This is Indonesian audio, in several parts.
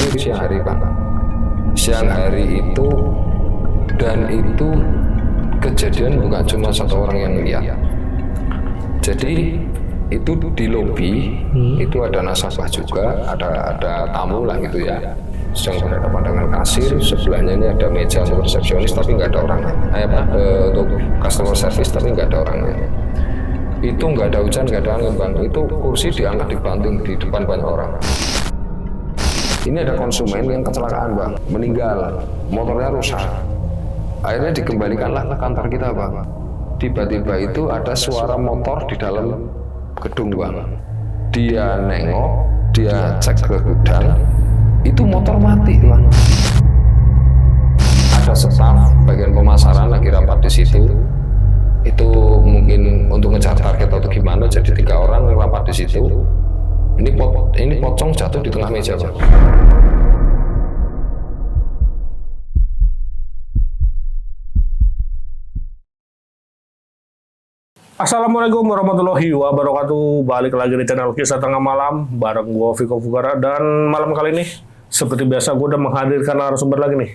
itu siang hari Bang. Siang hari itu, dan itu kejadian bukan cuma satu orang yang lihat. Jadi itu di lobi itu ada nasabah juga, ada tamu lah gitu ya, sedang berhadapan dengan kasir. Sebelahnya ini ada meja untuk resepsionis tapi nggak ada orangnya, untuk customer service tapi nggak ada orangnya. Itu nggak ada hujan, nggak ada angin Bang. Itu kursi diangkat dibanting di depan banyak orang. Ini ada konsumen yang kecelakaan Bang, meninggal, motornya rusak. Akhirnya dikembalikanlah ke kantor kita Bang. Tiba-tiba itu ada suara motor di dalam gedung Bang. Dia nengok, dia cek ke gudang, itu motor mati Bang. Ada staf bagian pemasaran lagi rapat di situ. Itu mungkin untuk ngejar target atau gimana, jadi 3 orang yang rapat di situ. Ini pocong jatuh di tengah meja Bang. Assalamualaikum warahmatullahi wabarakatuh. Balik lagi di channel Kisah Tengah Malam bareng gue Viko Fugara. Dan malam kali ini seperti biasa gue udah menghadirkan narasumber lagi nih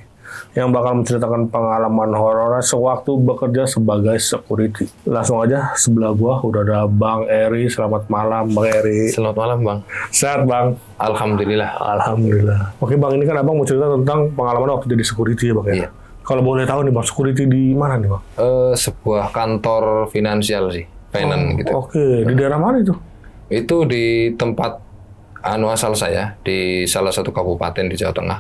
yang bakal menceritakan pengalaman horor sewaktu bekerja sebagai security. Langsung aja, sebelah gue udah ada Bang Eri. Selamat malam Bang Eri. Selamat malam Bang. Sehat Bang? Alhamdulillah. Alhamdulillah. Oke Bang, ini kan Abang mau cerita tentang pengalaman waktu jadi security ya Bang ya? Iya. Kalau boleh tahu nih Bang, security di mana nih Bang? Sebuah kantor finansial sih, finance gitu. Oke, di daerah mana itu? Itu di tempat asal saya, di salah satu kabupaten di Jawa Tengah,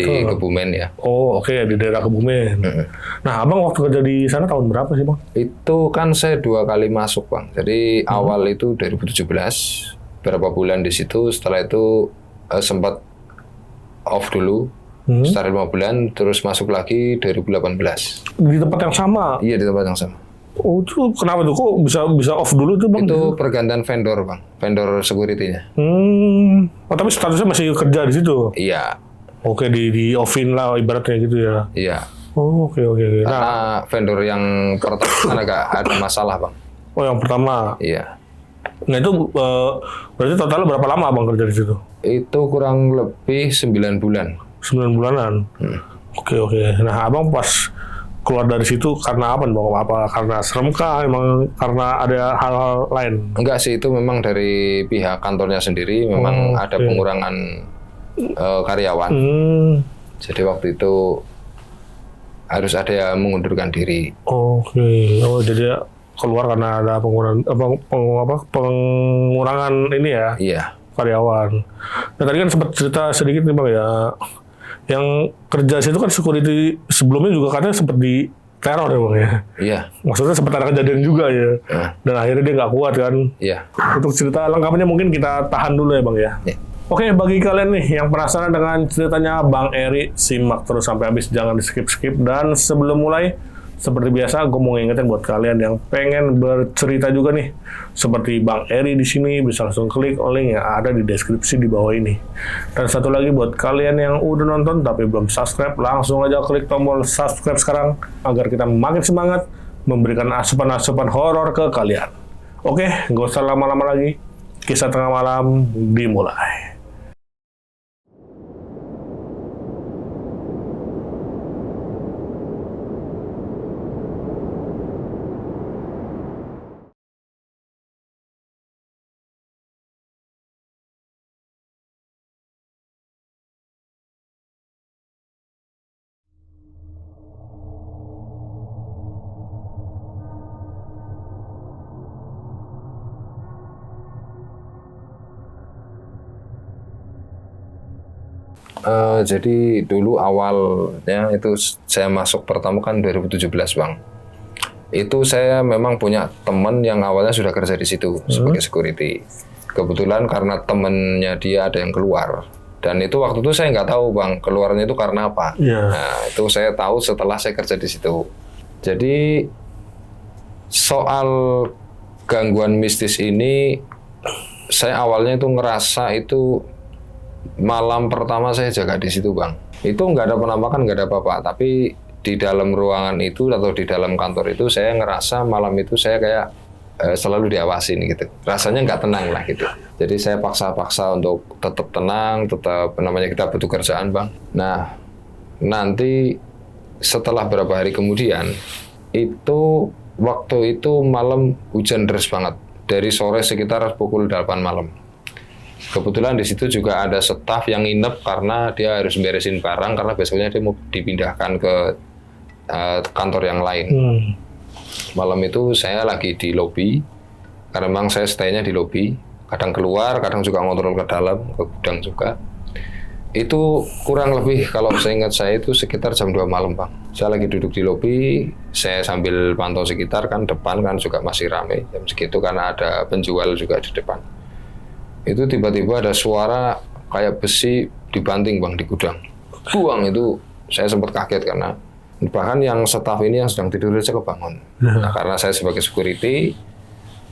di Kebumen ya. Oh oke, di daerah Kebumen. Nah Abang waktu kerja di sana tahun berapa sih Bang? Itu kan saya 2 kali masuk Bang. Jadi awal itu 2017, berapa bulan di situ. Setelah itu sempat off dulu. Setelah 5 bulan, terus masuk lagi 2018. Di tempat yang sama? Iya, di tempat yang sama. Oh, itu kenapa tuh? Kok bisa off dulu tuh Bang? Itu pergantian vendor Bang, vendor security-nya. Oh, tapi statusnya masih kerja di situ? Iya. Oke, di offin lah ibaratnya gitu ya? Iya. Oh, oke. Karena vendor yang pertama agak ada masalah Bang. Oh, yang pertama? Iya. Nah itu berarti totalnya berapa lama Abang kerja di situ? Itu kurang lebih 9 bulan. 9 bulanan? Oke. Nah Abang pas keluar dari situ karena apa Bang? Apa karena serem kah? Emang karena ada hal-hal lain? Enggak sih, itu memang dari pihak kantornya sendiri memang ada pengurangan karyawan. Jadi waktu itu harus ada yang mengundurkan diri. Oke. Oh jadi keluar karena ada pengurangan ini ya? Iya. Karyawan. Nah tadi kan sempat cerita sedikit nih Bang ya, yang kerja situ kan security sebelumnya juga katanya sempat di teror ya Bang ya? Iya. Maksudnya sempat ada kejadian juga ya? Dan akhirnya dia nggak kuat kan? Iya. Untuk cerita lengkapnya mungkin kita tahan dulu ya Bang ya? Iya. Oke, bagi kalian nih yang penasaran dengan ceritanya Bang Eri, simak terus sampai habis, jangan di skip-skip. Dan sebelum mulai, seperti biasa, gue mau ngingetin buat kalian yang pengen bercerita juga nih, seperti Bang Eri di sini, bisa langsung klik link yang ada di deskripsi di bawah ini. Dan satu lagi buat kalian yang udah nonton tapi belum subscribe, langsung aja klik tombol subscribe sekarang agar kita makin semangat memberikan asupan-asupan horor ke kalian. Oke, gak usah lama-lama lagi. Kisah Tengah Malam dimulai. Jadi dulu awalnya itu saya masuk pertama kan 2017 Bang. Itu saya memang punya teman yang awalnya sudah kerja di situ sebagai security. Kebetulan karena temennya dia ada yang keluar. Dan itu waktu itu saya nggak tahu Bang, keluarnya itu karena apa. Nah itu saya tahu setelah saya kerja di situ. Jadi soal gangguan mistis ini, saya awalnya itu ngerasa itu malam pertama saya jaga di situ Bang. Itu nggak ada penampakan, nggak ada apa-apa. Tapi di dalam ruangan itu atau di dalam kantor itu saya ngerasa malam itu saya kayak selalu diawasin gitu. Rasanya nggak tenang lah gitu. Jadi saya paksa-paksa untuk tetap tenang, tetap namanya kita butuh kerjaan bang. Nah nanti setelah beberapa hari kemudian itu waktu itu malam hujan deras banget dari sore sekitar pukul 8 malam. Kebetulan di situ juga ada staf yang nginep karena dia harus beresin barang karena besoknya dia mau dipindahkan ke kantor yang lain. Malam itu saya lagi di lobi karena memang saya stay-nya di lobi. Kadang keluar, kadang juga ngontrol ke dalam, ke gudang juga. Itu kurang lebih kalau saya ingat saya itu sekitar jam 2 malam bang. Saya lagi duduk di lobi, saya sambil pantau sekitar kan depan kan juga masih ramai jam segitu karena ada penjual juga di depan. Itu tiba-tiba ada suara kayak besi dibanting bang di gudang. Buang itu saya sempat kaget karena bahkan yang staf ini yang sedang tidur aja kebangun. Nah, karena saya sebagai security,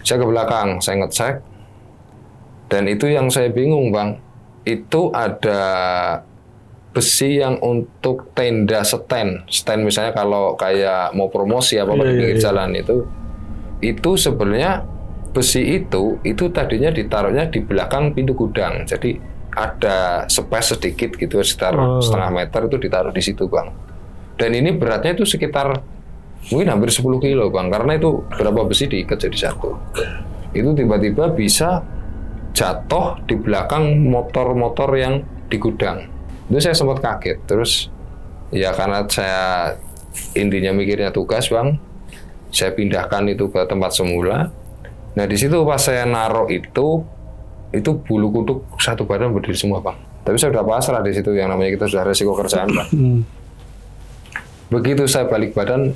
saya ke belakang, saya ngecek. Dan itu yang saya bingung bang, itu ada besi yang untuk tenda stand misalnya kalau kayak mau promosi apa di pinggir jalan itu sebenarnya besi itu tadinya ditaruhnya di belakang pintu gudang, jadi ada space sedikit gitu sekitar setengah meter itu ditaruh di situ bang. Dan ini beratnya itu sekitar mungkin hampir 10 kilo bang, karena itu berapa besi diikat jadi satu. Itu tiba-tiba bisa jatuh di belakang motor-motor yang di gudang. Itu saya sempat kaget. Terus ya karena saya intinya mikirnya tugas bang, saya pindahkan itu ke tempat semula. Nah di situ pas saya naruh itu bulu kuduk satu badan berdiri semua bang. Tapi saya udah pasrah di situ, yang namanya kita sudah resiko kerjaan bang. Begitu saya balik badan,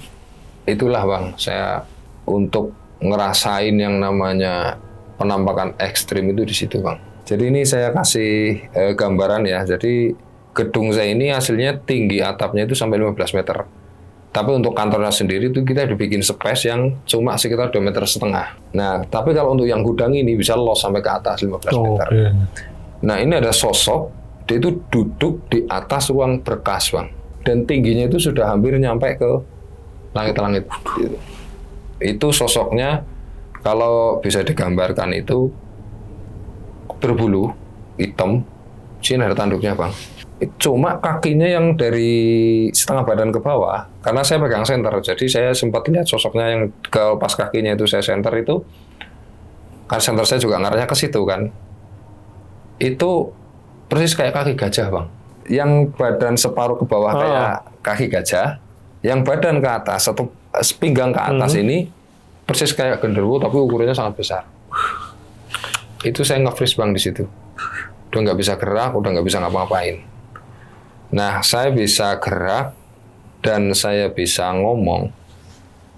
itulah bang saya untuk ngerasain yang namanya penampakan ekstrim itu di situ bang. Jadi ini saya kasih gambaran ya. Jadi gedung saya ini hasilnya tinggi atapnya itu sampai 15 meter. Tapi untuk kantornya sendiri itu kita dibikin space yang cuma sekitar 2,5 meter. Nah, tapi kalau untuk yang gudang ini bisa los sampai ke atas 15 meter. Okay. Nah, ini ada sosok, dia itu duduk di atas ruang berkas, Bang. Dan tingginya itu sudah hampir nyampe ke langit-langit. Itu sosoknya, kalau bisa digambarkan itu berbulu, hitam, sini ada tanduknya, Bang. Cuma kakinya yang dari setengah badan ke bawah, karena saya pegang senter, jadi saya sempat lihat sosoknya yang ke pas kakinya itu saya senter itu, karena senter saya juga ngarahnya ke situ kan, itu persis kayak kaki gajah bang, yang badan separuh ke bawah kayak kaki gajah, yang badan ke atas atau pinggang ke atas ini persis kayak genderuwo tapi ukurannya sangat besar. Itu saya nge-freeze bang di situ, udah nggak bisa gerak, udah nggak bisa ngapa-ngapain. Nah, saya bisa gerak dan saya bisa ngomong.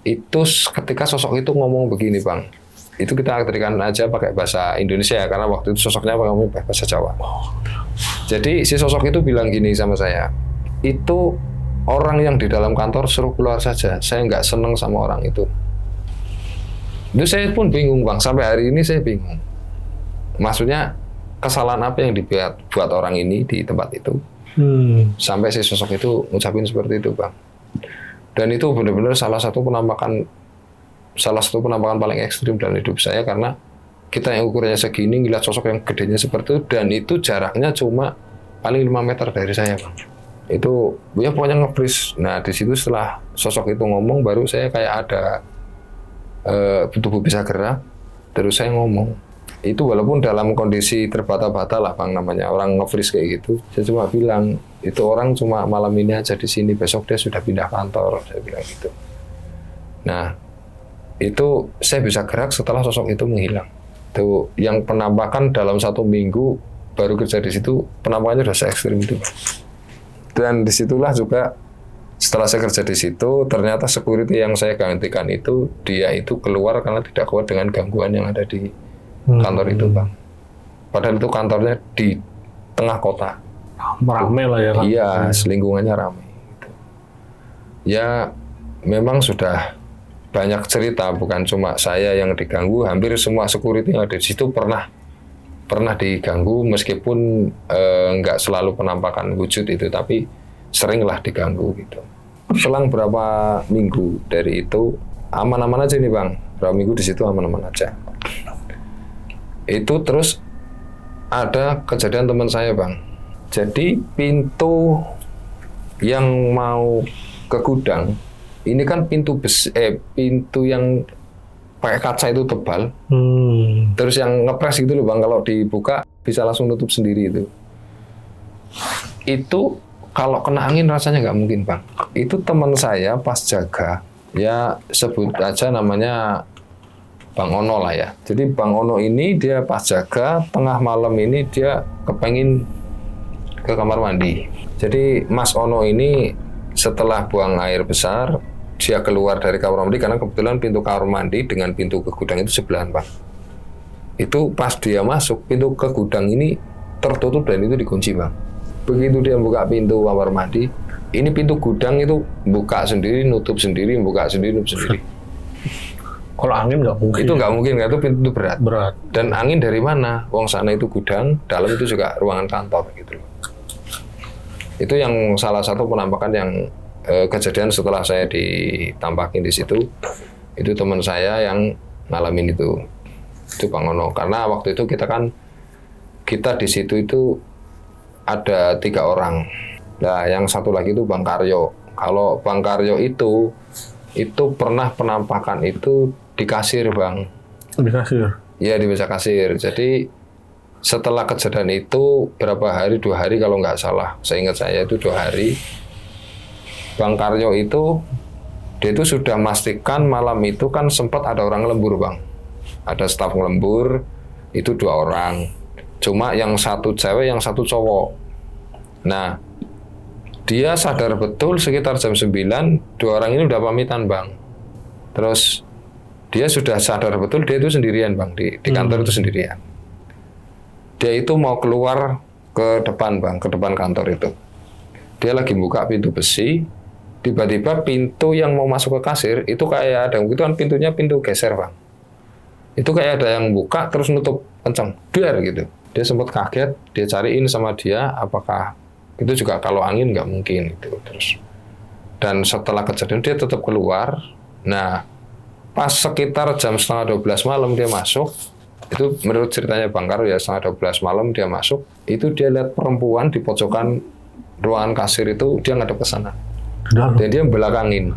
Itu ketika sosok itu ngomong begini, Bang. Itu kita artikan aja pakai bahasa Indonesia ya, karena waktu itu sosoknya ngomong bahasa Jawa. Jadi si sosok itu bilang gini sama saya, itu orang yang di dalam kantor suruh keluar saja. Saya nggak seneng sama orang itu. Itu saya pun bingung, Bang. Sampai hari ini saya bingung. Maksudnya kesalahan apa yang dibuat orang ini di tempat itu? Sampai si sosok itu ngucapin seperti itu bang. Dan itu benar-benar salah satu penampakan paling ekstrim dalam hidup saya, karena kita yang ukurannya segini ngeliat sosok yang gedenya seperti itu, dan itu jaraknya cuma paling 5 meter dari saya bang. Itu ya pokoknya nge-freeze. Nah di situ setelah sosok itu ngomong baru saya kayak ada tubuh bisa gerak, terus saya ngomong. Itu walaupun dalam kondisi terbata-bata lah bang, namanya orang nge-freeze kayak gitu. Saya cuma bilang, itu orang cuma malam ini aja di sini, besok dia sudah pindah kantor, saya bilang gitu. Nah, itu saya bisa gerak setelah sosok itu menghilang. Itu yang penampakan dalam 1 minggu baru kerja di situ, penampakannya udah se-ekstrim itu. Dan disitulah juga setelah saya kerja di situ, ternyata security yang saya gantikan itu, dia itu keluar karena tidak kuat dengan gangguan yang ada di kantor itu bang. Padahal itu kantornya di tengah kota. Ramai lah ya kan? Iya, selingkungannya ramai. Gitu. Ya, memang sudah banyak cerita, bukan cuma saya yang diganggu, hampir semua security yang ada di situ pernah diganggu, meskipun nggak selalu penampakan wujud itu, tapi seringlah diganggu gitu. Selang berapa minggu dari itu, aman-aman aja nih bang, berapa minggu di situ aman-aman aja. Itu terus ada kejadian teman saya bang. Jadi pintu yang mau ke gudang ini kan pintu besi, pintu yang pakai kaca itu tebal. Terus yang ngepres gitu loh bang, kalau dibuka bisa langsung nutup sendiri itu. Itu kalau kena angin rasanya nggak mungkin bang. Itu teman saya pas jaga, ya sebut aja namanya Bang Ono lah ya. Jadi Bang Ono ini dia pas jaga tengah malam ini dia kepengin ke kamar mandi. Jadi Mas Ono ini setelah buang air besar, dia keluar dari kamar mandi karena kebetulan pintu kamar mandi dengan pintu ke gudang itu sebelahan bang. Itu pas dia masuk, pintu ke gudang ini tertutup dan itu dikunci bang. Begitu dia buka pintu kamar mandi, ini pintu gudang itu buka sendiri, nutup sendiri, buka sendiri, nutup sendiri. Kalau angin nggak mungkin. Itu nggak mungkin, itu pintu berat. Berat. Dan angin dari mana? Wong sana itu gudang, dalam itu juga ruangan kantor gitu loh. Itu yang salah satu penampakan yang kejadian setelah saya ditampakin di situ. Itu teman saya yang ngalamin itu Bang Ono. Karena waktu itu kita di situ itu ada 3 orang. Nah, yang satu lagi itu Bang Karyo. Kalau Bang Karyo itu pernah penampakan itu di kasir bang. Di kasir? Iya di meja kasir. Jadi setelah kejadian itu berapa hari, 2 hari kalau nggak salah, seingat saya itu 2 hari. Bang Karyo itu dia itu sudah memastikan malam itu kan sempat ada orang lembur bang. Ada staf ngelembur itu 2 orang. Cuma yang satu cewek, yang satu cowok. Nah, dia sadar betul sekitar jam 9, 2 orang ini udah pamitan bang. Terus dia sudah sadar betul dia itu sendirian bang, di kantor itu sendirian. Dia itu mau keluar ke depan bang, ke depan kantor itu. Dia lagi buka pintu besi, tiba-tiba pintu yang mau masuk ke kasir itu kayak ada, itu kan pintunya pintu geser bang. Itu kayak ada yang buka terus nutup kencang, duar gitu. Dia sempat kaget, dia cariin sama dia apakah itu juga kalau angin nggak mungkin gitu. Terus dan setelah kejadian dia tetap keluar. Nah pas sekitar jam 11:30 malam dia masuk, itu menurut ceritanya Bang Karo ya, 11:30 malam dia masuk, itu dia lihat perempuan di pojokan ruangan kasir itu, dia ngadep ke sana. Dan dia belakangin.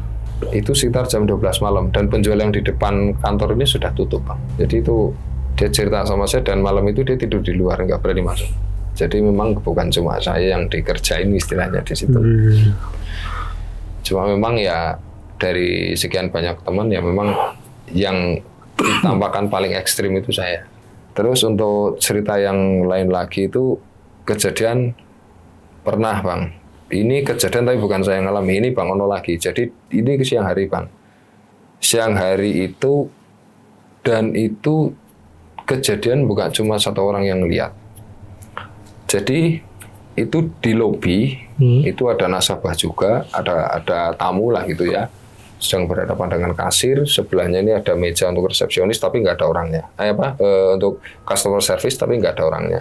Itu sekitar jam 12 malam dan penjual yang di depan kantor ini sudah tutup bang. Jadi itu dia cerita sama saya dan malam itu dia tidur di luar, nggak berani masuk. Jadi memang bukan cuma saya yang dikerjain istilahnya di situ. Cuma memang ya dari sekian banyak teman ya memang yang ditampakkan paling ekstrim itu saya. Terus untuk cerita yang lain lagi itu kejadian pernah bang. Ini kejadian tapi bukan saya yang ngalami, ini Bang Ono lagi. Jadi ini ke siang hari bang. Siang hari itu dan itu kejadian bukan cuma 1 orang yang lihat. Jadi itu di lobi itu ada nasabah juga, ada tamu lah gitu ya. Sedang berhadapan dengan kasir, sebelahnya ini ada meja untuk resepsionis tapi nggak ada orangnya. Untuk customer service tapi nggak ada orangnya.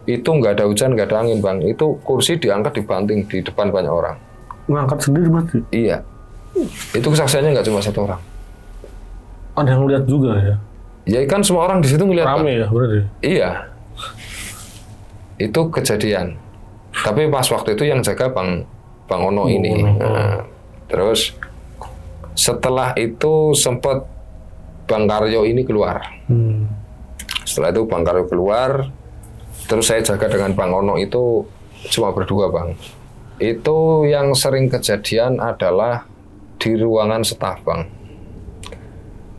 Itu nggak ada hujan, nggak ada angin bang. Itu kursi diangkat dibanting di depan banyak orang. Ngangkat sendiri berarti? Iya. Itu kesaksiannya nggak cuma 1 orang. Ada yang lihat juga ya? Ya kan semua orang di situ ngeliat. Rame ya berarti? Iya. Itu kejadian. Tapi pas waktu itu yang jaga Bang Ono ini. Nah, terus setelah itu sempat Bang Karyo ini keluar. Setelah itu Bang Karyo keluar, terus saya jaga dengan Bang Ono itu cuma berdua bang. Itu yang sering kejadian adalah di ruangan staf bang.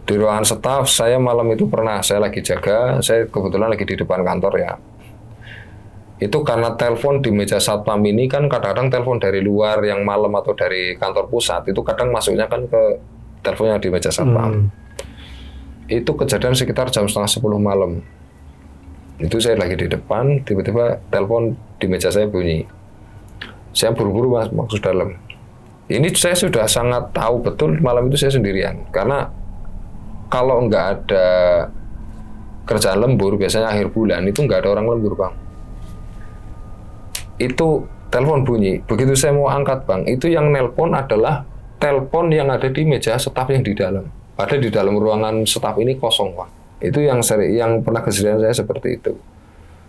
Di ruangan staf saya malam itu pernah, saya lagi jaga, saya kebetulan lagi di depan kantor ya. Itu karena telepon di meja satpam ini kan kadang-kadang telepon dari luar yang malam atau dari kantor pusat itu kadang masuknya kan ke teleponnya di meja satpam. Itu kejadian sekitar jam 9:30 malam. Itu saya lagi di depan, tiba-tiba telepon di meja saya bunyi. Saya buru-buru masuk dalam. Ini saya sudah sangat tahu betul malam itu saya sendirian karena kalau nggak ada kerjaan lembur biasanya akhir bulan itu nggak ada orang lembur bang. Itu telepon bunyi, begitu saya mau angkat bang, itu yang nelpon adalah telepon yang ada di meja staf yang di dalam. Padahal di dalam ruangan staf ini kosong, Bang. Itu yang pernah kejadian saya seperti itu.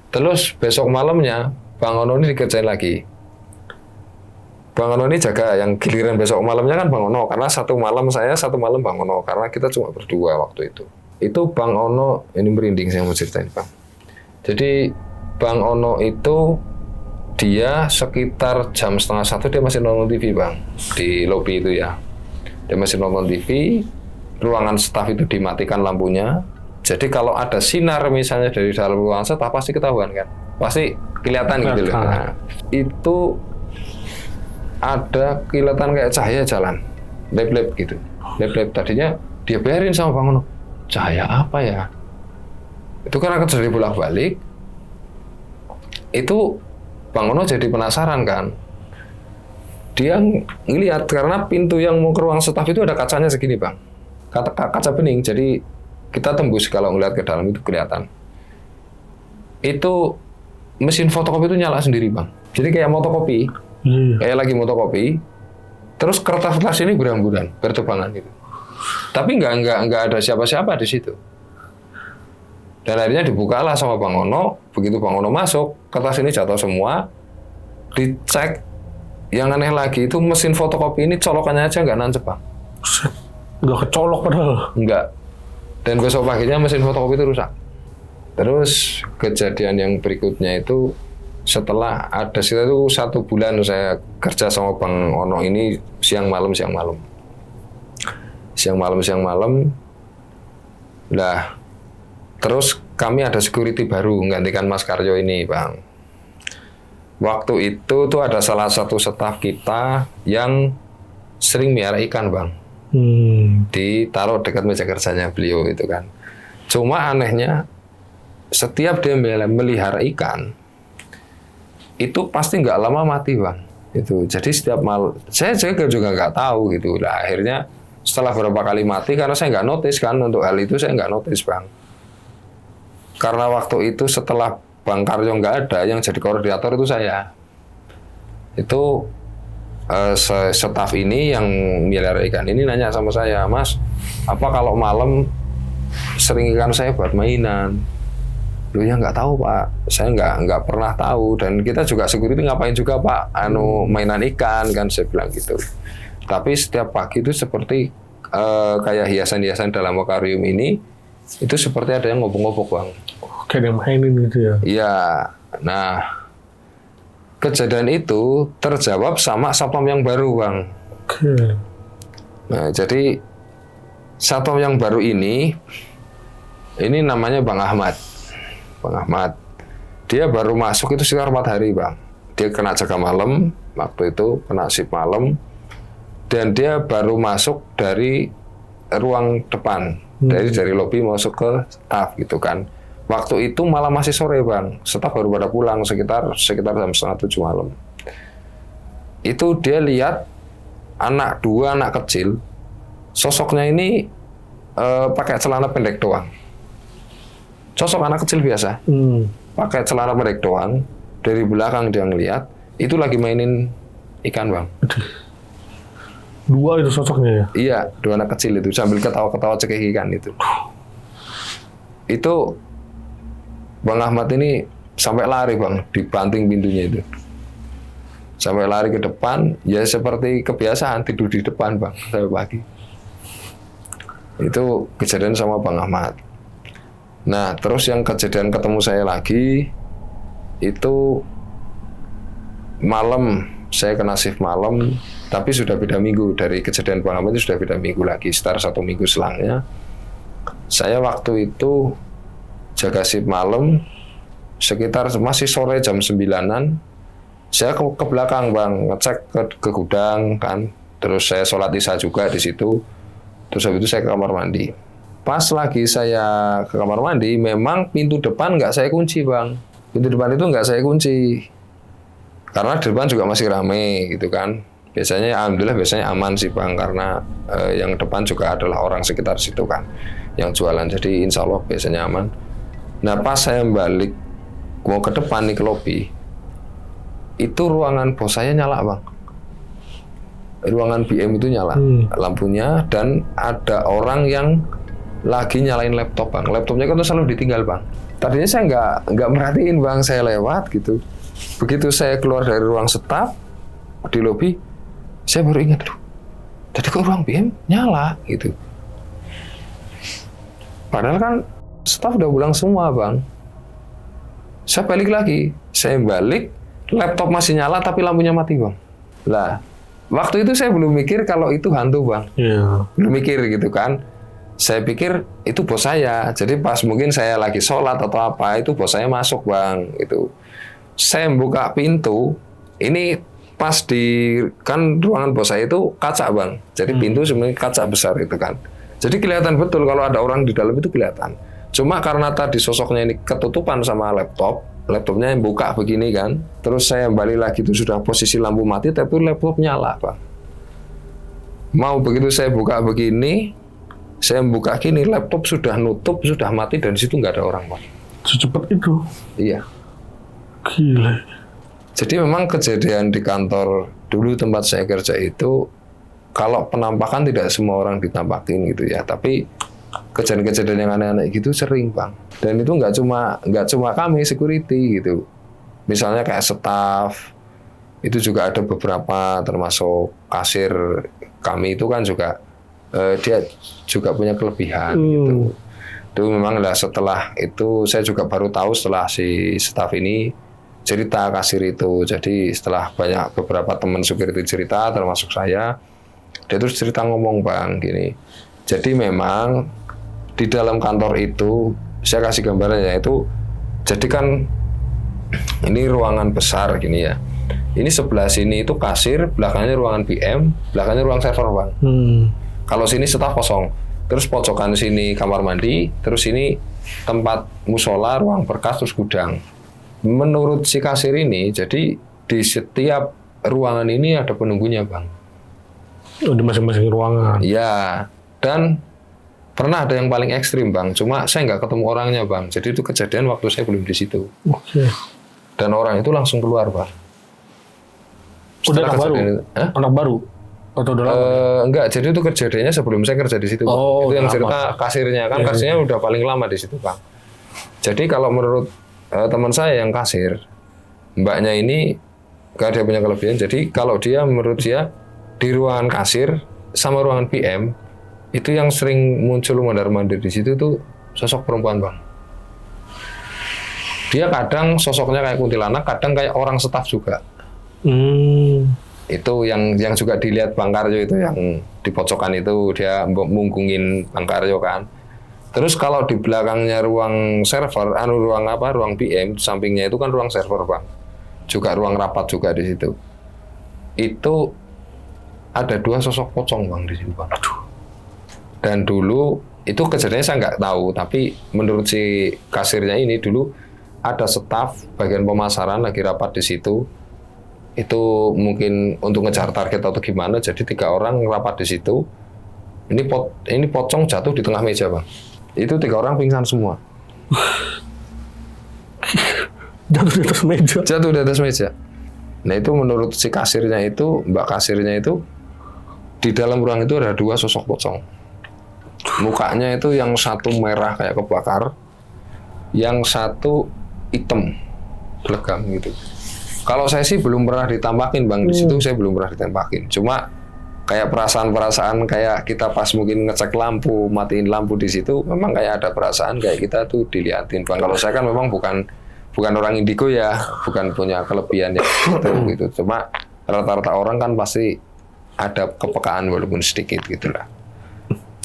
Terus besok malamnya Bang Ono ini dikerjain lagi. Bang Ono ini jaga yang giliran besok malamnya kan Bang Ono, karena satu malam saya, satu malam Bang Ono, karena kita cuma berdua waktu itu. Itu Bang Ono, ini merinding saya mau ceritain, Bang. Jadi Bang Ono itu dia sekitar jam 12:30 dia masih nonton TV, Bang, di lobi itu ya. Dia masih nonton TV, ruangan staf itu dimatikan lampunya. Jadi kalau ada sinar misalnya dari dalam ruangan staf pasti ketahuan kan, pasti kelihatan gitu loh. Nah, itu ada kelihatan kayak cahaya jalan, lep-lep gitu, lep-lep. Tadinya dia biarin sama Bang Ono, cahaya apa ya? Itu karena terjadi bolak-balik. Itu Bang Ono jadi penasaran kan. Dia ngelihat karena pintu yang mau ke ruang staf itu ada kacanya segini, Bang. Kaca bening, jadi kita tembus kalau ngelihat ke dalam itu kelihatan. Itu mesin fotokopi itu nyala sendiri, Bang. Jadi kayak fotokopi. Kayak lagi fotokopi, terus kertas-kertas ini berhamburan, bertebangan gitu. Tapi nggak ada siapa-siapa di situ. Dan akhirnya dibukalah sama Bang Ono. Begitu Bang Ono masuk, kertas ini jatuh semua. Dicek, yang aneh lagi itu mesin fotokopi ini colokannya aja nggak nancep, Bang. Nggak kecolok padahal. Nggak. Dan besok paginya mesin fotokopi itu rusak. Terus kejadian yang berikutnya itu setelah ada sekitar itu 1 bulan saya kerja sama Bang Ono ini siang malam. Nah, terus kami ada security baru menggantikan Mas Karyo ini, Bang. Waktu itu tuh ada salah satu staf kita yang sering miara ikan, Bang. Ditaruh dekat meja kerjanya beliau itu kan. Cuma anehnya setiap dia melihara ikan itu pasti nggak lama mati, Bang. Itu jadi setiap malam saya juga nggak tahu gitu. Nah, akhirnya setelah beberapa kali mati karena saya nggak notice kan, untuk hal itu saya nggak notice, Bang. Karena waktu itu setelah Bang Karyo nggak ada, yang jadi koordinator itu saya. Itu staf ini yang melihara ikan ini nanya sama saya, Mas, apa kalau malam sering ikan saya buat mainan? Loh ya nggak tahu, Pak, saya nggak pernah tahu, dan kita juga security ngapain juga, Pak, mainan ikan kan, saya bilang gitu. Tapi setiap pagi itu seperti kayak hiasan-hiasan dalam akuarium ini itu seperti ada yang ngobok-ngobok, Bang. Kayak yang mainin gitu ya? Iya. Nah, kejadian itu terjawab sama satpam yang baru, Bang. Oke. Nah, jadi satpam yang baru ini namanya Bang Ahmad. Bang Ahmad. Dia baru masuk itu sekitar 4 hari, Bang. Dia kena jaga malam, waktu itu kena shift malam. Dan dia baru masuk dari ruang depan. Dari lobi masuk ke staf gitu kan. Waktu itu malah masih sore, Bang. Staf baru pada pulang sekitar jam 6:30 malam. Itu dia lihat dua anak kecil. Sosoknya ini pakai celana pendek doang. Sosok anak kecil biasa. Pakai celana pendek doang. Dari belakang dia ngeliat, itu lagi mainin ikan, Bang. Dua itu sosoknya ya? Iya, 2 anak kecil itu sambil ketawa-ketawa cekik ikan itu. Itu Bang Ahmad ini sampai lari, Bang, dibanting pintunya itu. Sampai lari ke depan, ya seperti kebiasaan tidur di depan, Bang, sampai pagi. Itu kejadian sama Bang Ahmad. Nah, terus yang kejadian ketemu saya lagi itu malam, saya kena shift malam, tapi sudah beda minggu dari kejadian Bang Ahmad itu, sudah beda minggu lagi, sekitar 1 minggu selangnya. Saya waktu itu jaga shift malam, sekitar masih sore jam 9-an, saya ke belakang, Bang, ngecek ke gudang kan, terus saya sholat isya juga di situ, terus habis itu saya ke kamar mandi. Pas lagi saya ke kamar mandi, memang pintu depan nggak saya kunci, Bang. Pintu depan itu nggak saya kunci, karena di depan juga masih rame gitu kan. Alhamdulillah biasanya aman sih, Bang, karena yang depan juga adalah orang sekitar situ kan, yang jualan, jadi insya Allah biasanya aman. Nah, pas saya balik mau ke depan nih ke lobi, itu ruangan bos saya nyala, Bang. ruangan BM itu nyala lampunya, dan ada orang yang lagi nyalain laptop bang. Laptopnya kan selalu ditinggal bang. Tadinya saya nggak merhatiin bang, saya lewat gitu. Begitu saya keluar dari ruang staf di lobi, saya baru ingat, tadi kok ruang BM nyala gitu. Padahal kan staf udah pulang semua bang. Saya balik lagi, laptop masih nyala tapi lampunya mati bang. Lah, waktu itu saya belum mikir kalau itu hantu bang. Belum mikir gitu kan. Saya pikir itu bos saya. Jadi pas mungkin saya lagi sholat atau apa, itu bos saya masuk bang. Itu saya buka pintu, ini pas kan ruangan bos saya itu kaca bang. Jadi pintu sebenarnya kaca besar itu kan. Jadi kelihatan betul kalau ada orang di dalam itu kelihatan. Cuma karena tadi sosoknya ini ketutupan sama laptopnya yang buka begini kan. Terus saya balik lagi itu sudah posisi lampu mati, tapi laptop nyala bang. Mau begitu saya buka begini, saya buka gini, laptop sudah nutup, sudah mati, dan di situ nggak ada orang bang. Secepat itu? Iya. Gila. Jadi memang kejadian di kantor dulu tempat saya kerja itu, kalau penampakan tidak semua orang ditampakin gitu ya, tapi kejadian-kejadian yang aneh-aneh gitu sering bang. Dan itu nggak cuma kami security gitu. Misalnya kayak staff itu juga ada beberapa, termasuk kasir kami itu kan juga dia juga punya kelebihan gitu. Itu memang lah, setelah itu saya juga baru tahu setelah si staff ini cerita kasir itu. Jadi setelah beberapa teman security cerita termasuk saya, dia terus cerita ngomong bang gini. Jadi memang di dalam kantor itu, saya kasih gambarannya itu, jadi kan ini ruangan besar gini ya. Ini sebelah sini itu kasir, belakangnya ruangan PM, belakangnya ruang server bang. Kalau sini staf kosong, terus pojokan sini kamar mandi, terus ini tempat musola, ruang berkas, terus gudang. Menurut si kasir ini, jadi di setiap ruangan ini ada penunggunya bang. Di masing-masing ruangan. Iya, dan pernah ada yang paling ekstrim bang, cuma saya nggak ketemu orangnya bang. Jadi itu kejadian waktu saya belum di situ. Dan orang itu langsung keluar bang. Udah anak baru? Anak baru? Atau udah lama? Enggak, jadi itu kejadiannya sebelum saya kerja di situ bang. Itu yang cerita kasirnya, kan kasirnya udah paling lama di situ bang. Jadi kalau menurut teman saya yang kasir, mbaknya ini gak ada punya kelebihan. Jadi kalau menurut dia di ruangan kasir sama ruangan PM, itu yang sering muncul mondar-mandir di situ tuh sosok perempuan bang. Dia kadang sosoknya kayak kuntilanak, kadang kayak orang staf juga. Itu yang juga dilihat Bang Karyo itu, yang di pojokan itu dia munggungin Bang Karyo kan. Terus kalau di belakangnya ruang server, ruang PM, sampingnya itu kan ruang server bang. Juga ruang rapat juga di situ. Itu ada 2 sosok pocong bang di situ bang. Dan dulu itu kejadiannya saya nggak tahu, tapi menurut si kasirnya ini dulu ada staf bagian pemasaran lagi rapat di situ. Itu mungkin untuk ngejar target atau gimana, jadi 3 orang rapat di situ. Ini pocong jatuh di tengah meja bang. Itu 3 orang pingsan semua. Jatuh di atas meja. Jatuh di atas meja. Nah itu menurut si kasirnya itu, mbak kasirnya itu, di dalam ruang itu ada 2 sosok pocong. Mukanya itu yang satu merah kayak kebakar, yang satu hitam, legam gitu. Kalau saya sih belum pernah ditampakin bang, di situ saya belum pernah ditampakin. Cuma kayak perasaan-perasaan kayak kita pas mungkin ngecek lampu, matiin lampu di situ, memang kayak ada perasaan kayak kita tuh diliatin bang. Kalau saya kan memang bukan orang indigo ya, bukan punya kelebihan yang gitu. Cuma rata-rata orang kan pasti ada kepekaan walaupun sedikit gitulah.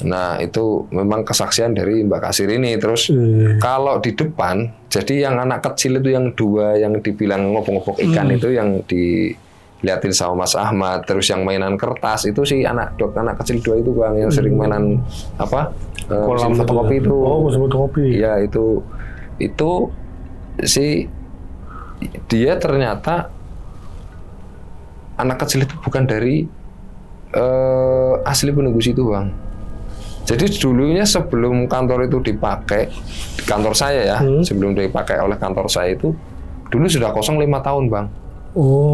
Nah itu memang kesaksian dari Mbak Kasir ini. Terus kalau di depan, jadi yang anak kecil itu yang 2 yang dibilang ngopok-ngopok ikan itu yang diliatin sama Mas Ahmad. Terus yang mainan kertas itu sih anak kecil 2 itu bang, yang sering mainan apa? Mesin fotokopi itu. Oh, mesin fotokopi. Iya itu si dia ternyata anak kecil itu bukan dari asli penunggu situ bang. Jadi dulunya sebelum kantor itu dipakai, kantor saya ya, sebelum dipakai oleh kantor saya itu, dulu sudah kosong 5 tahun bang.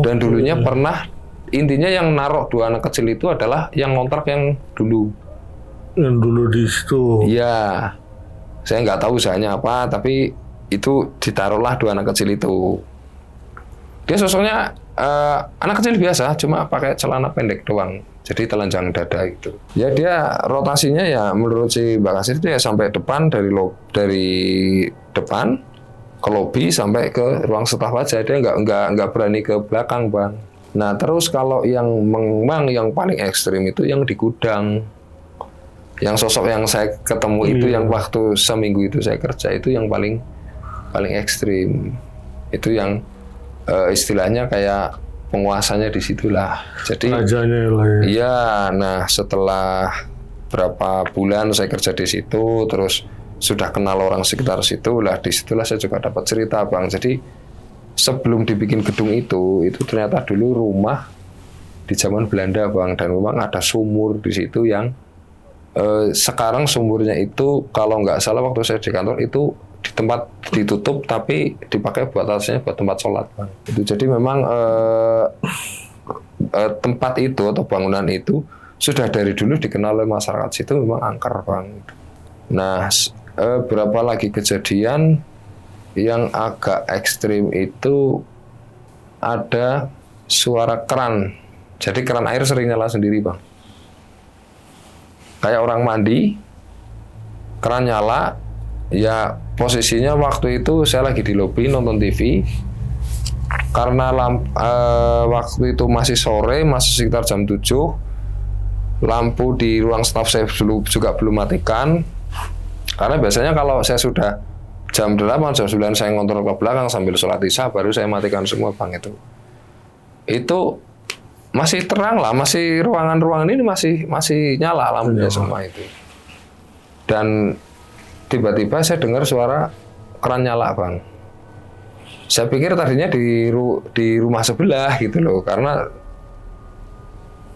Dan dulunya pernah intinya yang naruh 2 anak kecil itu adalah yang ngontrak yang dulu. Yang dulu di situ. Iya, saya nggak tahu usahanya apa, tapi itu ditaruhlah 2 anak kecil itu. Dia sosoknya anak kecil biasa, cuma pakai celana pendek doang, jadi telanjang dada gitu. Ya dia rotasinya ya menurut si Mbak Kasir itu ya sampai depan, dari depan ke lobi sampai ke ruang staf aja. Dia nggak berani ke belakang, Bang. Nah terus kalau yang memang yang paling ekstrim itu yang di gudang. Yang sosok yang saya ketemu itu yang waktu seminggu itu saya kerja itu yang paling ekstrim. Itu yang istilahnya kayak penguasanya di situlah. Jadi rajanya lah ya. Iya, nah setelah berapa bulan saya kerja di situ, terus sudah kenal orang sekitar situ, lah disitulah saya juga dapat cerita, Bang. Jadi sebelum dibikin gedung itu ternyata dulu rumah di zaman Belanda, Bang, dan memang ada sumur di situ yang sekarang sumurnya itu kalau nggak salah waktu saya di kantor itu di tempat ditutup tapi dipakai buat atasnya buat tempat sholat, Bang. Itu jadi memang tempat itu atau bangunan itu sudah dari dulu dikenal oleh masyarakat situ memang angker, Bang. Nah, berapa lagi kejadian yang agak ekstrim itu ada suara keran. Jadi keran air sering nyala sendiri, Bang. Kayak orang mandi, keran nyala, ya posisinya waktu itu saya lagi di lobi nonton TV, karena waktu itu masih sore, masih sekitar jam 7, lampu di ruang staf saya juga belum matikan, karena biasanya kalau saya sudah jam 8, jam 9 saya ngontrol ke belakang sambil sholat isya, baru saya matikan semua, Bang. Itu masih terang lah, masih ruangan-ruangan ini masih nyala lampunya semua itu. Dan tiba-tiba saya dengar suara keran nyala, Bang. Saya pikir tadinya di rumah sebelah gitu loh, karena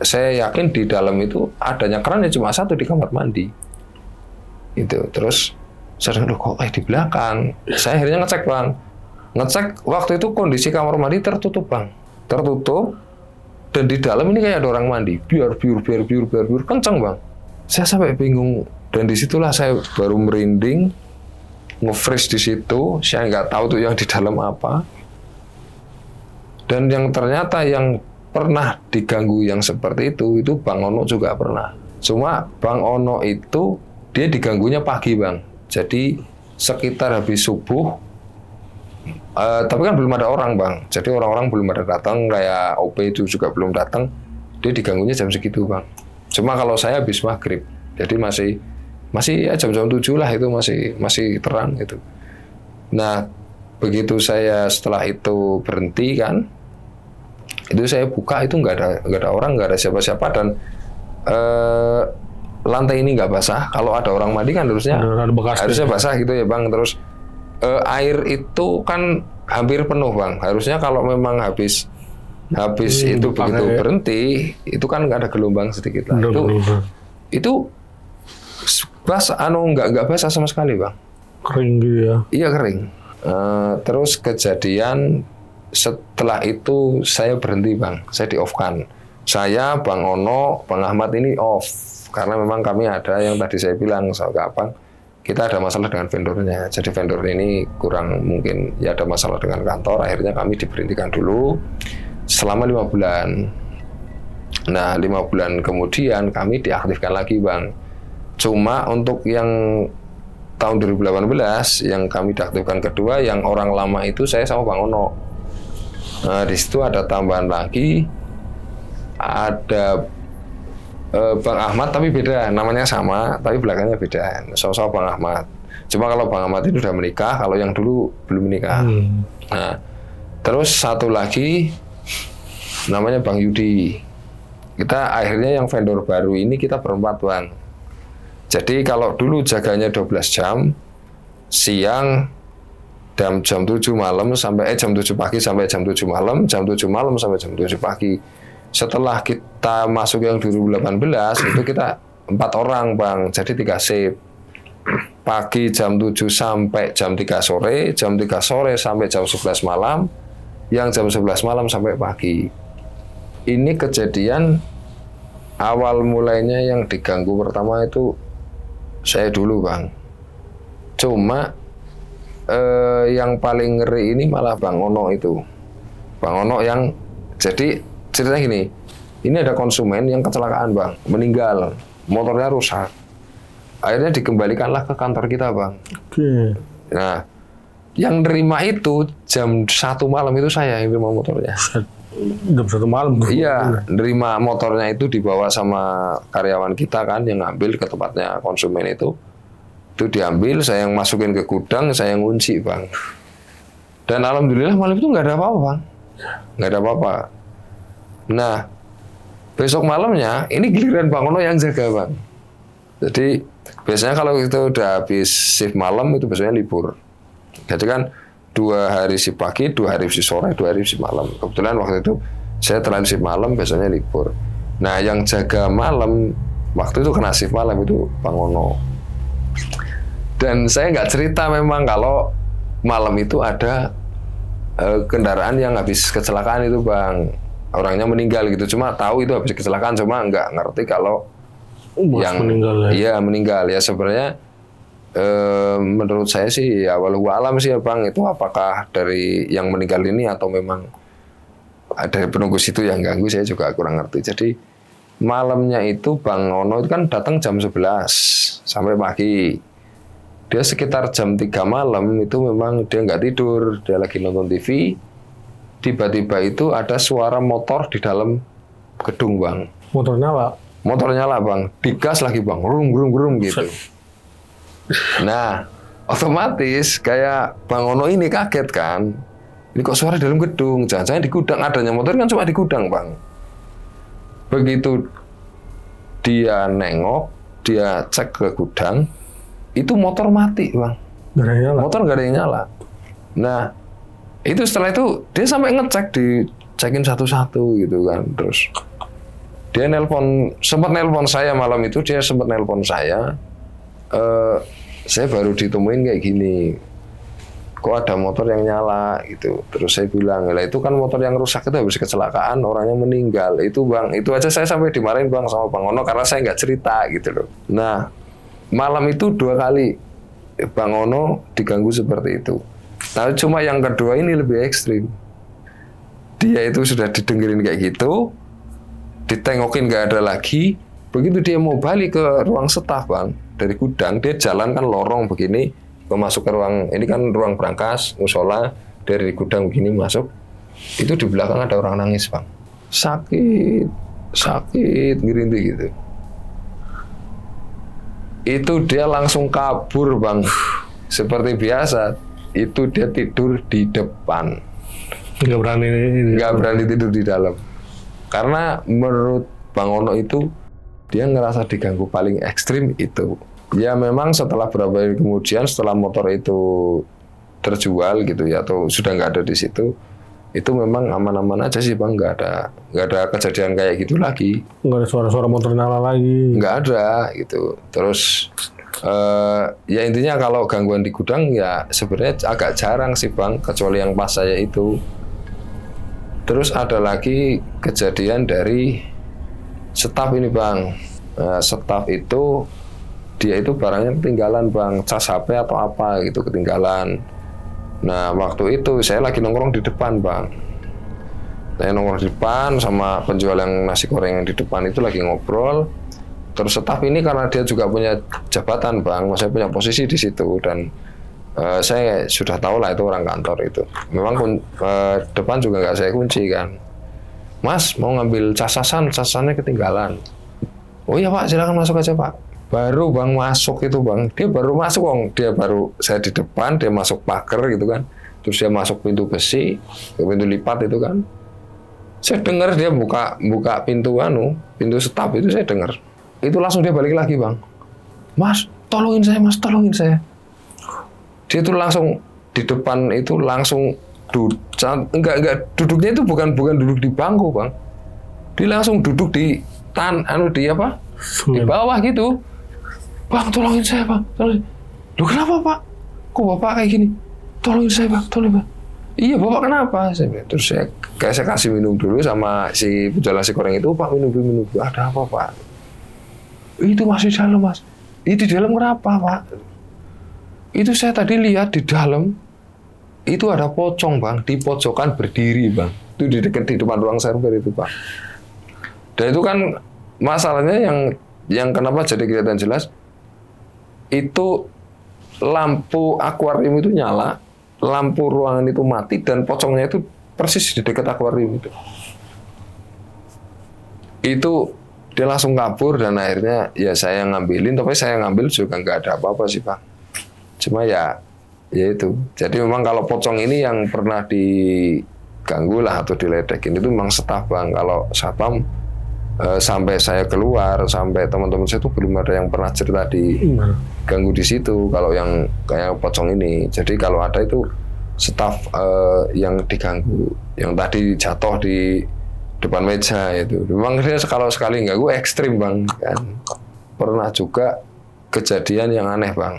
saya yakin di dalam itu adanya kerannya cuma satu di kamar mandi. Itu terus saya dengar kok di belakang. Saya akhirnya ngecek, Bang. Ngecek waktu itu kondisi kamar mandi tertutup, Bang. Tertutup. Dan di dalam ini kayak ada orang mandi, biar kenceng, Bang. Saya sampai bingung, dan disitulah saya baru merinding, nge-freeze di situ. Saya nggak tahu tuh yang di dalam apa. Dan yang ternyata yang pernah diganggu yang seperti itu Bang Ono juga pernah. Cuma Bang Ono itu dia diganggunya pagi, Bang. Jadi sekitar habis subuh. Tapi kan belum ada orang, Bang. Jadi orang-orang belum ada datang, kayak OP itu juga belum datang. Dia diganggunya jam segitu, Bang. Cuma kalau saya habis maghrib, jadi masih ya jam-jam 7 lah, itu masih terang gitu. Nah, begitu saya setelah itu berhenti kan, itu saya buka itu nggak ada orang, nggak ada siapa-siapa, dan lantai ini nggak basah. Kalau ada orang mandi kan harusnya basah gitu ya, Bang. Terus air itu kan hampir penuh, Bang. Harusnya kalau memang habis itu begitu berhenti, itu kan nggak ada gelombang sedikit lah. Itu basah, nggak basah sama sekali, Bang. Kering gitu ya? Iya, kering. Terus kejadian setelah itu saya berhenti, Bang. Saya di-off-kan. Saya, Bang Ono, Bang Ahmad ini off. Karena memang kami ada yang tadi saya bilang, Bang, kita ada masalah dengan vendornya. Jadi vendor ini kurang mungkin ya ada masalah dengan kantor. Akhirnya kami diberhentikan dulu selama 5 bulan. Nah, 5 bulan kemudian kami diaktifkan lagi, Bang. Cuma untuk yang tahun 2018 yang kami diaktifkan kedua, yang orang lama itu saya sama Bang Ono. Nah, di situ ada tambahan lagi, ada Bang Ahmad tapi beda, namanya sama tapi belakangnya beda. Sama-sama Bang Ahmad. Cuma kalau Bang Ahmad itu udah menikah, kalau yang dulu belum menikah. Nah, terus satu lagi namanya Bang Yudi. Kita akhirnya yang vendor baru ini kita berempat, Bang. Jadi kalau dulu jaganya 12 jam, siang jam 7 malam sampai jam 7 pagi sampai jam 7 malam, jam 7 malam sampai jam 7 pagi. Setelah kita masuk yang 2018 itu kita 4 orang, Bang. Jadi 3 shift. Pagi jam 7 sampai jam 3 sore, jam 3 sore sampai jam 11 malam, yang jam 11 malam sampai pagi. ini kejadian awal mulainya yang diganggu pertama itu saya dulu Bang. Cuma yang paling ngeri ini malah Bang Ono itu. Bang Ono yang jadi ceritanya gini. Ini ada konsumen yang kecelakaan Bang, meninggal, motornya rusak. Akhirnya dikembalikanlah ke kantor kita Bang. Oke. Nah, yang nerima itu jam 1 malam itu saya yang nerima motornya. Jam 1 malam. Iya, nerima motornya itu dibawa sama karyawan kita kan yang ngambil ke tempatnya konsumen itu. Itu diambil, saya yang masukin ke gudang, saya yang kunci Bang. Dan alhamdulillah malam itu nggak ada apa-apa Bang. Nggak ada apa-apa. Nah, besok malamnya ini giliran Bang Ono yang jaga Bang. Jadi biasanya kalau itu udah habis shift malam itu biasanya libur. Jadi kan 2 hari shift pagi, 2 hari shift sore, 2 hari shift malam. Kebetulan waktu itu saya terakhir shift malam, biasanya libur. Nah yang jaga malam waktu itu kena shift malam itu Bang Ono. Dan saya nggak cerita memang kalau malam itu ada kendaraan yang habis kecelakaan itu Bang. Orangnya meninggal gitu, cuma tahu itu habis kecelakaan, cuma nggak ngerti kalau yang meninggal ya. Iya meninggal ya sebenarnya. Menurut saya sih ya walau alam sih ya Bang, itu apakah dari yang meninggal ini atau memang ada penunggu situ yang ganggu, saya juga kurang ngerti. Jadi malamnya itu Bang Ono itu kan datang jam 11 sampai pagi. Dia sekitar jam 3 malam itu memang dia nggak tidur, dia lagi nonton TV. Tiba-tiba itu ada suara motor di dalam gedung Bang. Motor nyala? Motor nyala Bang, digas lagi Bang, rum gitu. Nah, otomatis kayak Bang Ono ini kaget kan. Ini kok suara dalam gedung, jangan-jangan di gudang, adanya motor kan cuma di gudang Bang. Begitu dia nengok, dia cek ke gudang, itu motor mati Bang. Gak ada yang nyala? Motor gak ada yang nyala. Nah, itu setelah itu dia sampai ngecek, dicekin satu-satu gitu kan. Terus dia sempat nelpon saya malam itu, dia sempat nelpon saya. Saya baru ditemuin kayak gini, kok ada motor yang nyala gitu. Terus saya bilang, lah itu kan motor yang rusak itu habis kecelakaan, orangnya meninggal. Itu Bang, itu aja saya sampai dimarahin Bang sama Bang Ono karena saya nggak cerita gitu loh. Nah, malam itu 2 kali Bang Ono diganggu seperti itu. Nah, cuma yang kedua ini lebih ekstrim. Dia itu sudah didengerin kayak gitu, ditengokin nggak ada lagi. Begitu dia mau balik ke ruang staf Bang, dari gudang, dia jalan kan lorong begini, masuk ke ruang, ini kan ruang brankas, musola, dari gudang begini masuk, itu di belakang ada orang nangis Bang. Sakit, ngerintih gitu. Itu dia langsung kabur Bang, seperti biasa, itu dia tidur di depan. Nggak berani tidur di dalam. Karena menurut Bang Ono itu, dia ngerasa diganggu paling ekstrim itu. Ya memang setelah beberapa hari kemudian, setelah motor itu terjual gitu ya, atau sudah nggak ada di situ, itu memang aman-aman aja sih Bang, nggak ada kejadian kayak gitu lagi. Nggak ada suara-suara motor nyala lagi? Nggak ada gitu. Terus ya intinya kalau gangguan di gudang ya sebenarnya agak jarang sih Bang, kecuali yang pas saya itu. Terus ada lagi kejadian dari staf ini Bang. Staf itu dia itu barangnya ketinggalan Bang, cas HP atau apa gitu ketinggalan. Nah waktu itu saya lagi nongkrong di depan Bang. Saya nongkrong di depan sama penjual yang nasi goreng yang di depan itu lagi ngobrol. Terus staf ini karena dia juga punya jabatan Bang, saya punya posisi di situ dan saya sudah tahu lah itu orang kantor itu. Memang depan juga nggak saya kunci kan. Mas mau ngambil casannya ketinggalan. Oh iya Pak, silakan masuk aja Pak. Baru Bang masuk itu Bang, dia baru masuk saya di depan, dia masuk pagar gitu kan. Terus dia masuk pintu besi, ke pintu lipat itu kan. Saya dengar dia buka pintu pintu staf itu saya dengar. Itu langsung dia balik lagi Bang. Mas, tolongin saya. Dia itu langsung di depan itu langsung enggak duduknya itu bukan duduk di bangku Bang. Dia langsung duduk di di bawah gitu. Bang, tolongin saya Bang. Loh kenapa Pak? Kok Bapak kayak gini? Tolongin saya Bang, tolongin Bang. Iya Bapak kenapa? Terus saya kasih minum dulu sama si penjual nasi goreng itu, Pak minum dulu. Ada apa Pak? Itu masih di dalam Mas. Itu di dalam kenapa Pak? Itu saya tadi lihat di dalam itu ada pocong Bang, di pojokan berdiri Bang. Itu di depan ruang server itu Pak. Dan itu kan masalahnya yang kenapa jadi kelihatan jelas itu lampu akuarium itu nyala, lampu ruangan itu mati dan pocongnya itu persis di dekat akuarium itu. Itu dia langsung kabur dan akhirnya ya saya ngambilin, tapi saya ngambil juga nggak ada apa-apa sih Pak. Cuma ya itu. Jadi memang kalau pocong ini yang pernah diganggu lah atau diledekin itu memang staf Bang. Kalau satpam sampai saya keluar, sampai teman-teman saya itu belum ada yang pernah cerita diganggu di situ. Kalau yang kayak pocong ini, jadi kalau ada itu staf yang diganggu, yang tadi jatuh di depan meja itu. Memang dia kalau sekali ganggu ekstrim Bang. Kan. Pernah juga kejadian yang aneh Bang.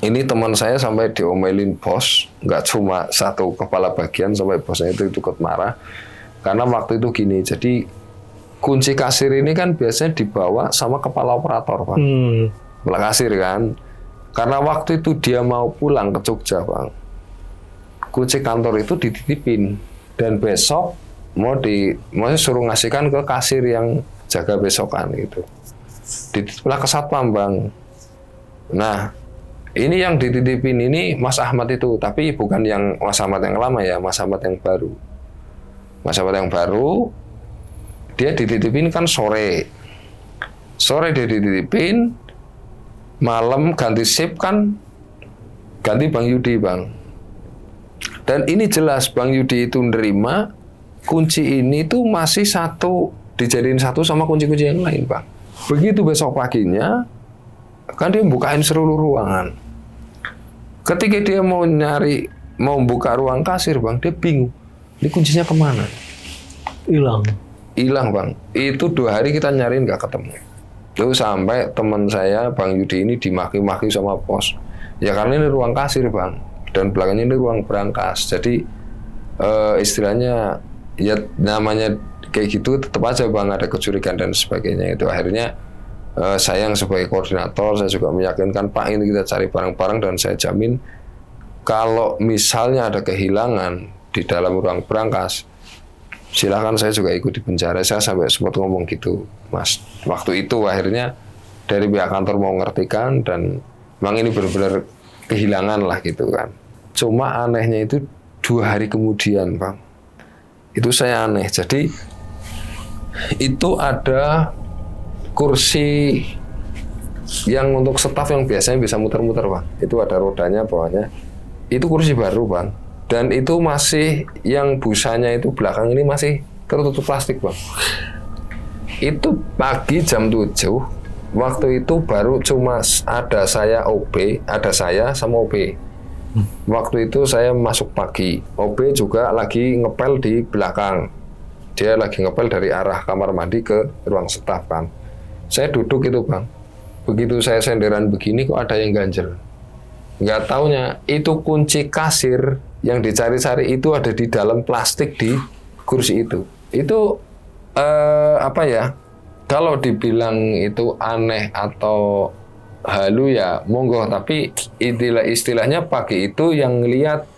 Ini teman saya sampai diomelin bos, nggak cuma satu kepala bagian, sampai bosnya itu ikut marah. Karena waktu itu gini, jadi kunci kasir ini kan biasanya dibawa sama kepala operator, Bang. Kepala kasir kan. Karena waktu itu dia mau pulang ke Jogja, Bang. Kunci kantor itu dititipin. Dan besok mau suruh ngasihkan ke kasir yang jaga besokan gitu. Dititiplah ke satpam, Bang. Nah, ini yang dititipin ini Mas Ahmad itu, tapi bukan yang Mas Ahmad yang lama ya, Mas Ahmad yang baru. Mas Ahmad yang baru, dia dititipin kan sore. Sore dia dititipin, malam ganti shift kan, ganti Bang Yudi, Bang. Dan ini jelas Bang Yudi itu nerima, kunci ini tuh masih dijadiin satu sama kunci-kunci yang lain, Bang. Begitu besok paginya, kan dia bukain seluruh ruangan. Ketika dia mau buka ruang kasir, Bang, dia bingung. Ini kuncinya kemana? Hilang, Bang. Itu 2 hari kita nyariin nggak ketemu. Terus sampai teman saya, Bang Yudi ini dimaki-maki sama pos. Ya karena ini ruang kasir, Bang. Dan belakangnya ini ruang berangkas. Jadi istilahnya ya namanya kayak gitu tetap aja Bang ada kecurigaan dan sebagainya itu. Akhirnya saya yang sebagai koordinator, saya juga meyakinkan Pak ini kita cari barang-barang dan saya jamin kalau misalnya ada kehilangan di dalam ruang berangkas, silakan saya juga ikut di penjara. Saya sampai sempat ngomong gitu, Mas. Waktu itu akhirnya dari pihak kantor mau ngertikan dan memang ini benar-benar kehilangan lah gitu kan. Cuma anehnya itu 2 hari kemudian, Bang. Itu saya aneh. Jadi itu ada kursi yang untuk staf yang biasanya bisa muter-muter, Bang. Itu ada rodanya bawahnya. Itu kursi baru, Bang. Dan itu masih yang busanya itu belakang ini masih tertutup plastik, Bang. Itu pagi jam 7. Waktu itu baru cuma ada saya OB, ada saya sama OB. Waktu itu saya masuk pagi. OB juga lagi ngepel di belakang. Dia lagi ngepel dari arah kamar mandi ke ruang staf kan. Saya duduk itu, Bang. Begitu saya senderan begini kok ada yang ganjel. Nggak taunya itu kunci kasir yang dicari-cari itu ada di dalam plastik di kursi itu. Itu apa ya? Kalau dibilang itu aneh atau halu ya monggo, tapi istilahnya pagi itu yang ngelihat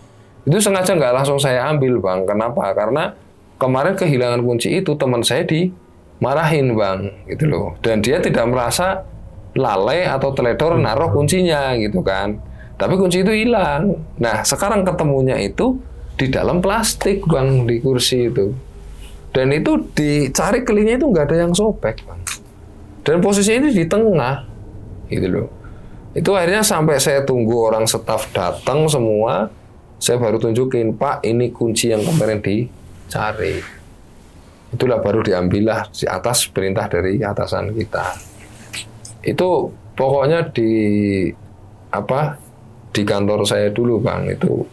itu sengaja nggak langsung saya ambil, Bang. Kenapa? Karena kemarin kehilangan kunci itu teman saya dimarahin, Bang, gitu loh. Dan dia tidak merasa lalai atau teledor naruh kuncinya gitu kan. Tapi kunci itu hilang. Nah, sekarang ketemunya itu di dalam plastik, Bang, di kursi itu. Dan itu dicari kelingnya itu nggak ada yang sobek, Bang. Dan posisinya ini di tengah, gitu loh. Itu akhirnya sampai saya tunggu orang staf datang semua, saya baru tunjukin, Pak, ini kunci yang kemarin dicari. Itulah baru diambillah di atas perintah dari atasan kita. Itu pokoknya di kantor saya dulu, Bang, itu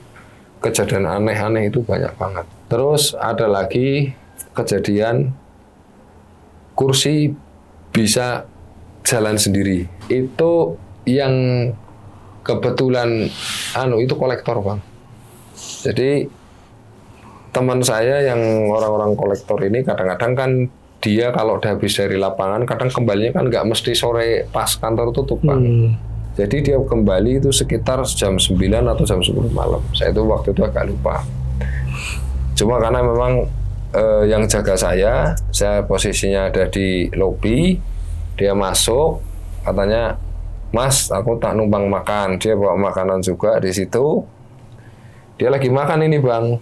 kejadian aneh-aneh itu banyak banget. Terus ada lagi kejadian kursi bisa jalan sendiri. Itu yang kebetulan itu kolektor, Bang. Jadi teman saya yang orang-orang kolektor ini kadang-kadang kan dia kalau udah habis dari lapangan kadang kembalinya kan nggak mesti sore pas kantor tutup Bang. Jadi dia kembali itu sekitar jam 9 atau jam 10 malam. Saya itu waktu itu agak lupa. Cuma karena memang yang jaga saya posisinya ada di lobi, dia masuk, katanya, Mas, aku tak numpang makan. Dia bawa makanan juga di situ. Dia lagi makan ini Bang.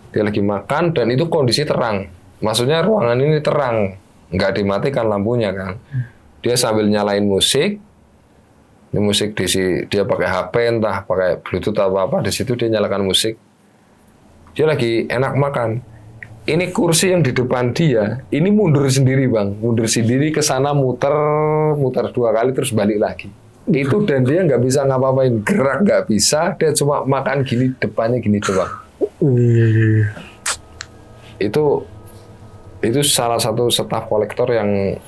Dia lagi makan dan itu kondisi terang. Maksudnya ruangan ini terang, nggak dimatikan lampunya kan. Dia sambil nyalain musik. Ini musik dia pakai HP entah pakai Bluetooth atau apa, di situ dia nyalakan musik. Dia lagi enak makan. Ini kursi yang di depan dia, ini mundur sendiri Bang, mundur sendiri ke sana muter 2 kali terus balik lagi. Itu dan dia nggak bisa ngapa-ngapain, gerak nggak bisa, dia cuma makan gini depannya gini coba. Itu salah satu staf kolektor yang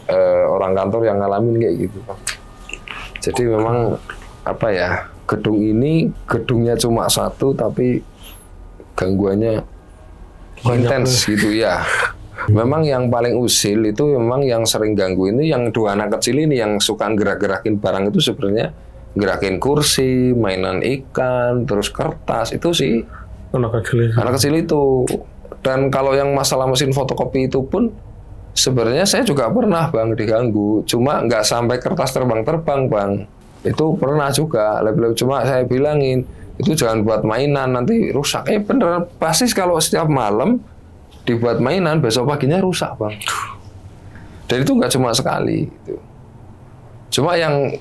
orang kantor yang ngalamin kayak gitu Bang. Jadi memang apa ya, gedungnya cuma satu tapi gangguannya intens gitu ya. Memang yang paling usil itu memang yang sering ganggu ini yang 2 anak kecil ini yang suka gerak-gerakin barang itu sebenarnya gerakin kursi, mainan ikan, terus kertas itu sih anak kecil itu. Dan kalau yang masalah mesin fotokopi itu pun sebenarnya saya juga pernah Bang diganggu, cuma nggak sampai kertas terbang-terbang Bang. Itu pernah juga, cuma saya bilangin itu jangan buat mainan nanti rusak. Beneran pasti kalau setiap malam dibuat mainan besok paginya rusak Bang. Dan itu nggak cuma sekali. Gitu. Cuma yang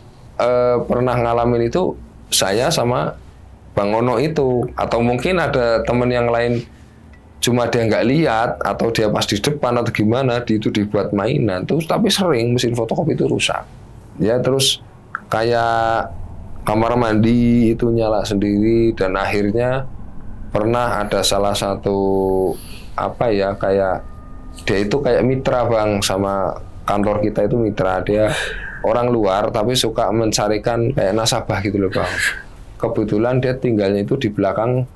pernah ngalamin itu saya sama Bang Ono itu, atau mungkin ada temen yang lain. Cuma dia nggak lihat atau dia pas di depan atau gimana, itu dibuat mainan. Terus tapi sering mesin fotokopi itu rusak. Ya terus kayak kamar mandi itu nyala sendiri dan akhirnya pernah ada salah satu apa ya kayak dia itu kayak mitra Bang sama kantor kita itu mitra, dia orang luar tapi suka mencarikan kayak nasabah gitu loh Bang. Kebetulan dia tinggalnya itu di belakang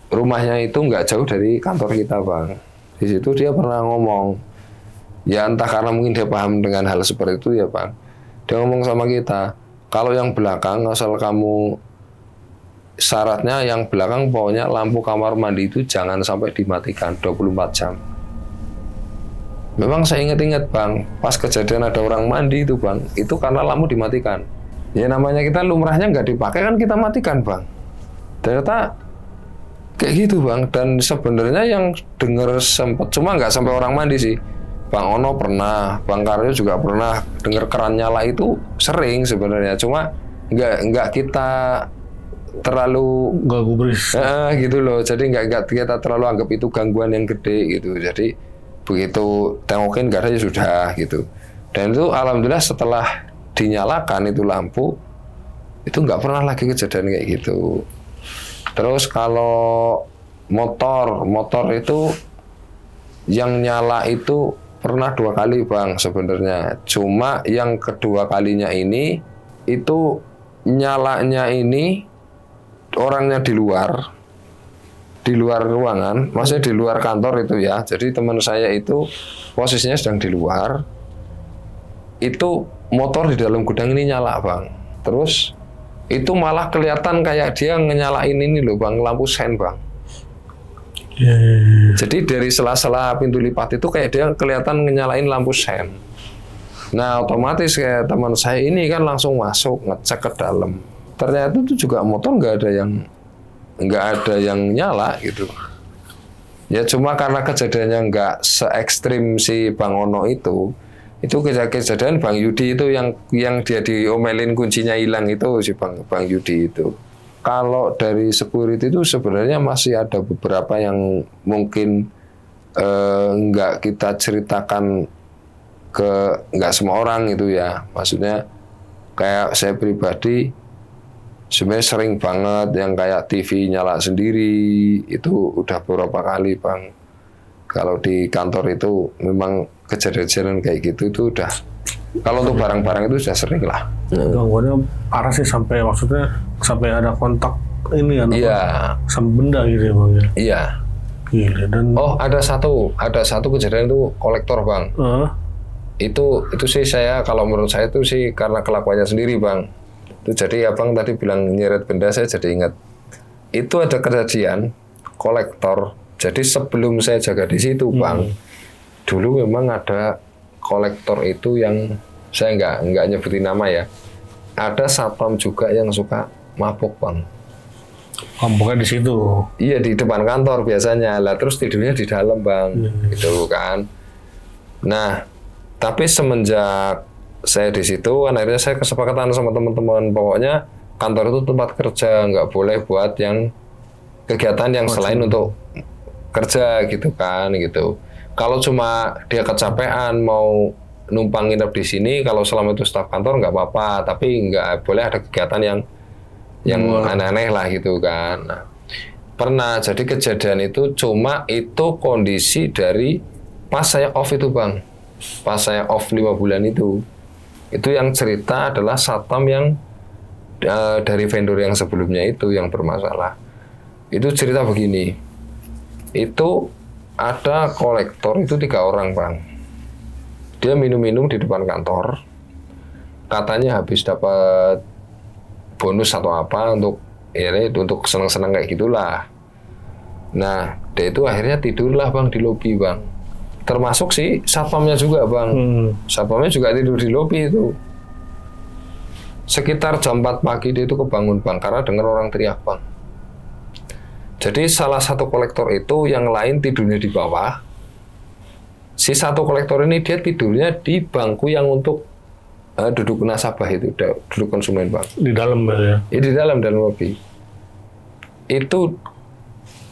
rumahnya itu nggak jauh dari kantor kita Bang. Di situ dia pernah ngomong, ya entah karena mungkin dia paham dengan hal seperti itu ya Bang. Dia ngomong sama kita, kalau yang belakang asal kamu syaratnya yang belakang pokoknya lampu kamar mandi itu jangan sampai dimatikan 24 jam. Memang saya ingat-ingat Bang, pas kejadian ada orang mandi itu Bang, itu karena lampu dimatikan. Ya namanya kita lumrahnya nggak dipakai kan kita matikan Bang. Ternyata kayak gitu Bang, dan sebenarnya yang dengar sempat, cuma nggak sampai orang mandi sih. Bang Ono pernah, Bang Karyo juga pernah dengar keran nyala itu sering sebenarnya, cuma nggak kita terlalu nggak gubris. Gitu loh, jadi nggak kita terlalu anggap itu gangguan yang gede gitu. Jadi begitu tengokin nggak ada ya sudah gitu. Dan itu alhamdulillah setelah dinyalakan itu lampu, itu nggak pernah lagi kejadian kayak gitu. Terus kalau motor itu yang nyala itu pernah 2 kali Bang sebenarnya. Cuma yang kedua kalinya ini itu nyalanya ini orangnya di luar ruangan, maksudnya di luar kantor itu ya. Jadi teman saya itu posisinya sedang di luar. Itu motor di dalam gudang ini nyala Bang. Terus itu malah kelihatan kayak dia ngenyalain ini loh Bang, lampu sen Bang. Jadi dari sela-sela pintu lipat itu kayak dia kelihatan ngenyalain lampu sen. Nah otomatis kayak teman saya ini kan langsung masuk ngecek ke dalam. Ternyata itu juga motor nggak ada yang nyala gitu. Ya cuma karena kejadiannya nggak se-ekstrim si Bang Ono itu kejadian Bang Yudi itu yang dia diomelin kuncinya hilang itu si Bang Yudi itu. Kalau dari security itu sebenarnya masih ada beberapa yang mungkin nggak kita ceritakan ke nggak semua orang itu ya. Maksudnya kayak saya pribadi sebenarnya sering banget yang kayak TV nyala sendiri itu udah beberapa kali Bang. Kalau di kantor itu memang kejadian kayak gitu itu udah. Kalau untuk barang-barang itu sudah sering lah. Gangguannya parah sih sampai ada kontak ini kan? Iya. Sama benda gitu ya bang ya? Iya. Gila, dan Ada satu kejadian itu kolektor bang. Itu sih saya, kalau menurut saya itu sih karena kelakuannya sendiri bang. Itu jadi abang tadi bilang nyeret benda, saya jadi ingat. Itu ada kejadian kolektor. Jadi sebelum saya jaga di situ bang, dulu memang ada kolektor itu yang saya nggak nyebutin nama ya. Ada satpam juga yang suka mabuk bang. Mabuknya di situ. Iya, di depan kantor biasanya. Lah terus tidurnya di dalam bang, gitu kan. Nah, tapi semenjak saya di situ, akhirnya saya kesepakatan sama teman-teman, pokoknya kantor itu tempat kerja, nggak boleh buat yang kegiatan yang selain untuk kerja gitu kan, gitu. Kalau cuma dia kecapean mau numpang nginep di sini, kalau selama itu staf kantor nggak apa-apa, tapi nggak boleh ada kegiatan yang aneh-aneh lah gitu kan. Nah, pernah jadi kejadian itu, cuma itu kondisi dari pas saya off itu bang, pas saya off 5 bulan itu yang cerita adalah satpam yang dari vendor yang sebelumnya itu yang bermasalah. Itu cerita begini, itu ada kolektor itu 3 orang bang, dia minum-minum di depan kantor, katanya habis dapat bonus atau apa untuk senang-senang kayak gitulah. Nah, dia itu akhirnya tidurlah bang di lobi bang. Termasuk si satpamnya juga bang. Satpamnya juga tidur di lobi itu. Sekitar jam 4 pagi dia itu kebangun bang, karena dengar orang teriak bang. Jadi salah satu kolektor itu, yang lain tidurnya di bawah. Si satu kolektor ini dia tidurnya di bangku yang untuk duduk nasabah itu, duduk konsumen bang. Di dalam ya? Di dalam lobi. Itu